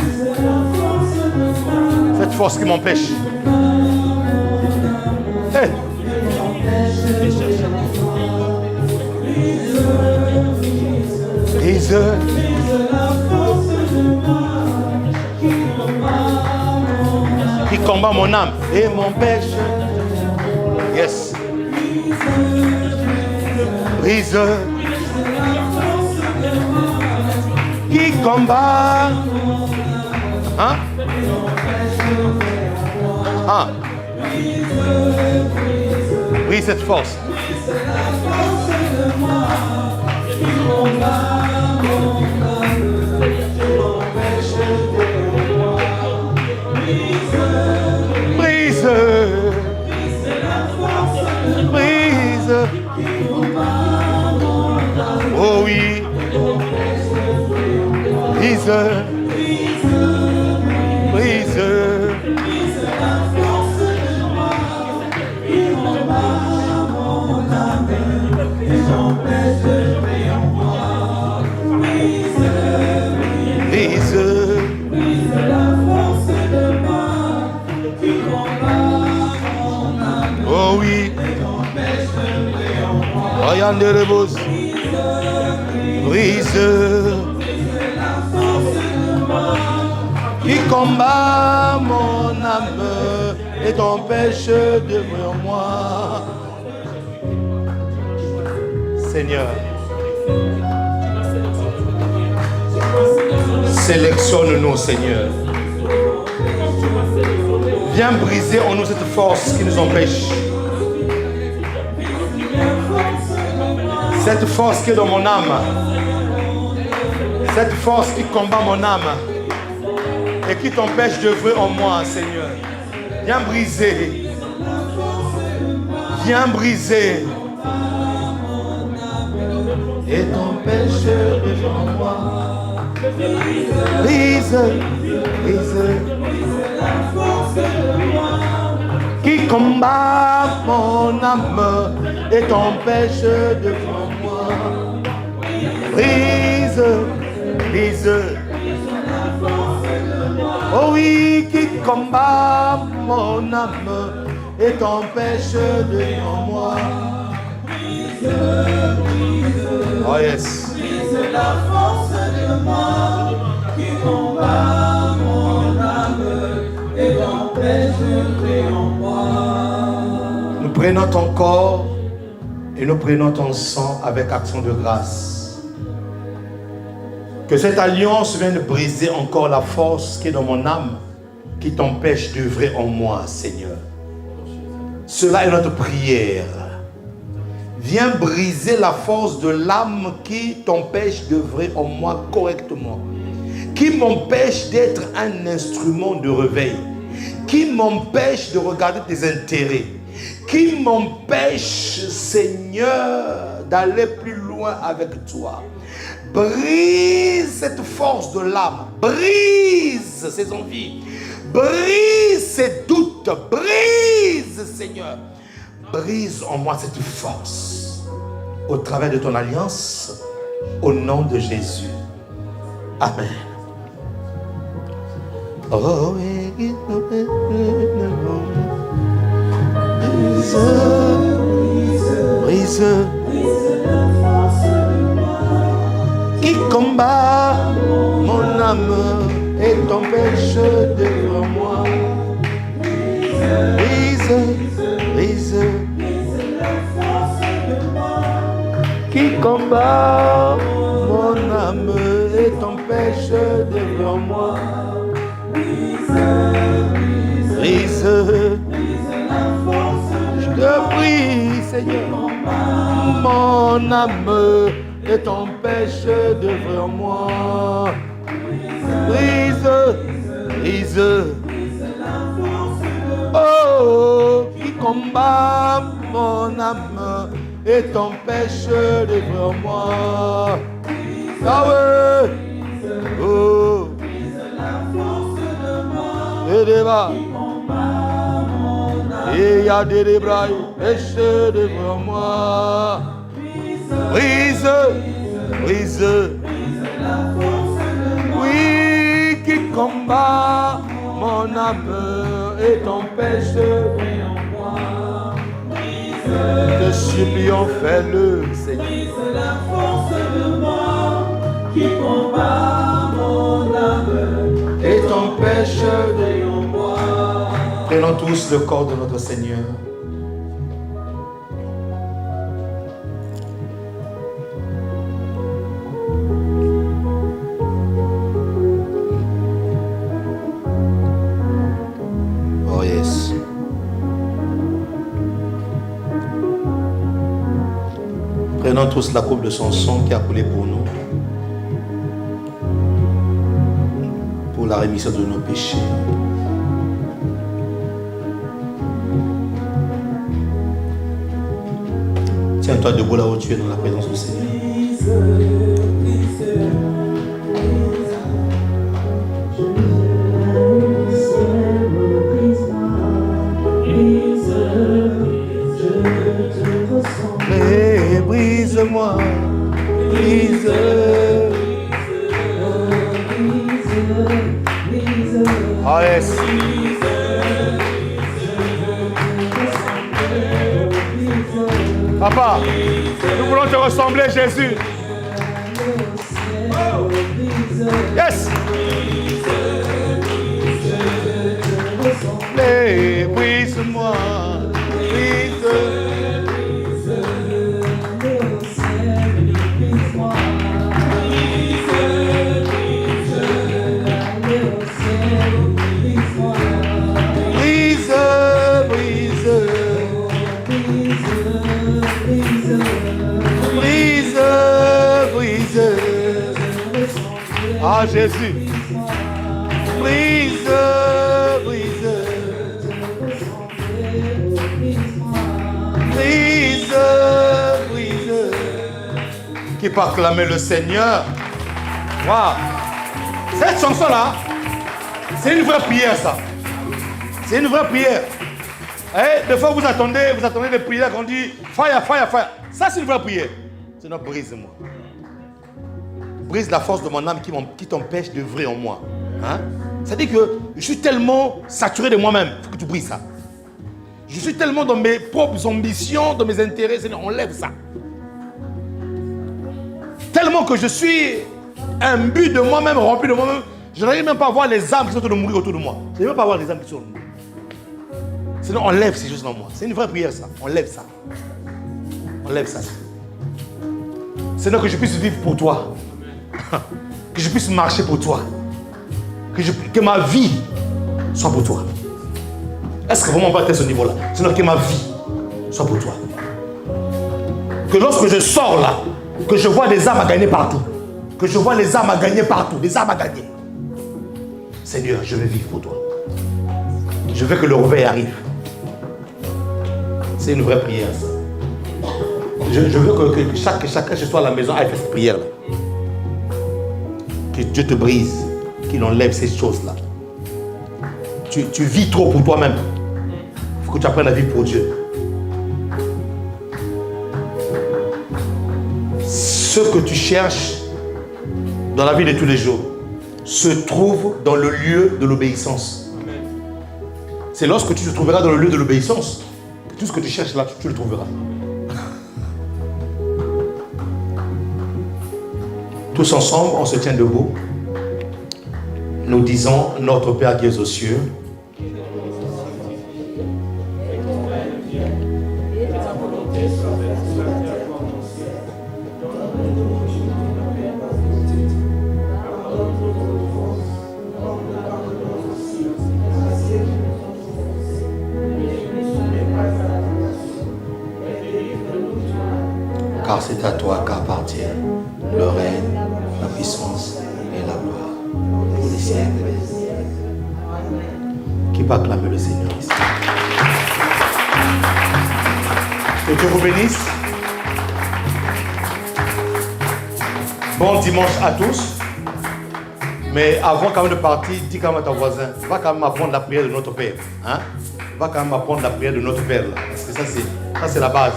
[SPEAKER 1] Cette force qui m'empêche. Hey. Brise. Qui combat mon âme et m'empêche. Yes. Brise. Qui combat. Hein? Ah. Brise cette force. Brise. Brise. Oh oui. Brise. Brise. Oh oui. Regarde le boss. Brise. Qui combat mon âme et t'empêche de moi. Seigneur, sélectionne-nous, Seigneur. Viens briser en nous cette force qui nous empêche. Cette force qui est dans mon âme. Cette force qui combat mon âme et qui t'empêche d'œuvrer en moi, Seigneur. Viens briser. Viens briser. Et t'empêche d'œuvrer en moi. Brise, brise. Qui combat mon âme et t'empêche de voir moi. Brise, brise. Oh oui, qui combat mon âme et t'empêche de voir moi. Oh yes. Brise la force de moi qui combat mon âme Nous prenons ton corps et nous prenons ton sang avec action de grâce. Que cette alliance vienne briser encore la force qui est dans mon âme, qui t'empêche d'œuvrer en moi, Seigneur. Cela est notre prière. Viens briser la force de l'âme qui t'empêche d'œuvrer en moi correctement, qui m'empêche d'être un instrument de réveil, qui m'empêche de regarder tes intérêts, qui m'empêche, Seigneur, d'aller plus loin avec toi. Brise cette force de l'âme, brise ses envies, brise ses doutes, brise, Seigneur, brise en moi cette force au travers de ton alliance, au nom de Jésus. Amen. Oh, brise la force de moi qui combat mon âme et t'empêche devant moi. Brise la force de moi qui combat mon âme et t'empêche devant moi. Brise la force de moi. Je te prie, Seigneur, mon âme et t'empêche devant moi. Brise la force de moi. Oh, qui combat mon âme et t'empêche devant moi. Yahweh, oh, et débat, et il y a des bras, pêche devant moi. Brise, oui, qui combat mon âme et t'empêche devant moi. Te supplions, fais-le, Seigneur. Brise la force de moi qui combat mon âme et t'empêche devant moi. Prenons tous le corps de notre Seigneur. Oh yes. Prenons tous la coupe de son sang qui a coulé pour nous, pour la rémission de nos péchés. Tiens-toi debout là où tu es dans la présence du Seigneur. Et brise-moi, brise. Ah yes. Papa, nous voulons te ressembler, Jésus. Yes. Et brise-moi, brise. Ah Jésus, brise. Qui peut acclamer le Seigneur? Wow. Cette chanson-là, c'est une vraie prière, ça. C'est une vraie prière. Et des fois, vous attendez des prières qu'on dit fire, fire, fire. Ça, c'est une vraie prière. C'est notre brise-moi. Brise la force de mon âme qui t'empêche d'œuvrer en moi. Hein? C'est-à-dire que je suis tellement saturé de moi-même. Il faut que tu brises ça. Je suis tellement dans mes propres ambitions, dans mes intérêts. Seigneur, enlève ça. Tellement que je suis imbu de moi-même, rempli de moi-même. Je n'arrive même pas à voir les âmes qui sont en train de mourir autour de moi. Je n'arrive même pas à voir les âmes qui sont en train de mourir. Sinon, on lève ces choses en moi. C'est une vraie prière, ça. On lève ça. On lève ça. Seigneur, que je puisse vivre pour toi. Que je puisse marcher pour toi. Que ma vie soit pour toi. Est-ce que vraiment on va atteindre ce niveau-là? Seigneur, que ma vie soit pour toi. Que lorsque je sors là, que je vois des âmes à gagner partout. Que je vois les âmes à gagner partout. Des âmes à gagner. Seigneur, je veux vivre pour toi. Je veux que le réveil arrive. C'est une vraie prière, ça. Je veux que chacun chez soi à la maison aille faire cette prière-là. Que Dieu te brise, qu'il enlève ces choses-là. Tu vis trop pour toi-même. Il faut que tu apprennes à vivre pour Dieu. Ce que tu cherches dans la vie de tous les jours se trouve dans le lieu de l'obéissance. C'est lorsque tu te trouveras dans le lieu de l'obéissance que tout ce que tu cherches là, tu le trouveras. Tous ensemble, on se tient debout. Nous disons, notre Père qui es aux cieux, car c'est à toi qu'appartient le règne, la puissance et la gloire pour les siècles. Qui va acclamer le Seigneur ici? Que Dieu vous bénisse. Bon dimanche à tous. Mais avant quand même de partir, dis quand même à ton voisin, va quand même apprendre la prière de notre Père. Hein? Va quand même apprendre la prière de notre Père là. Parce que ça c'est la base.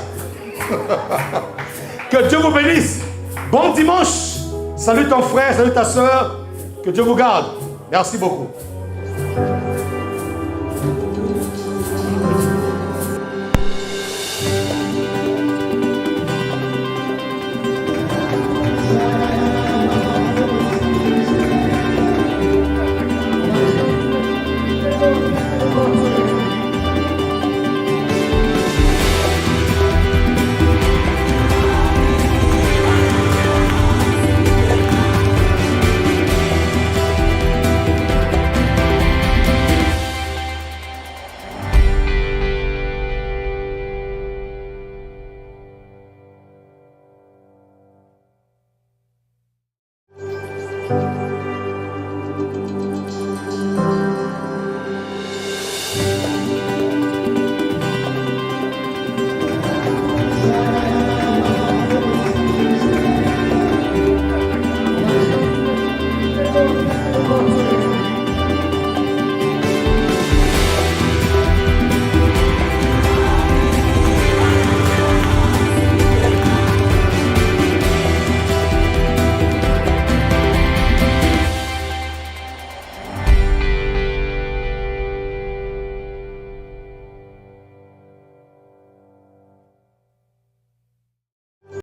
[SPEAKER 1] Que Dieu vous bénisse. Bon dimanche. Salut ton frère, salut ta soeur. Que Dieu vous garde. Merci beaucoup.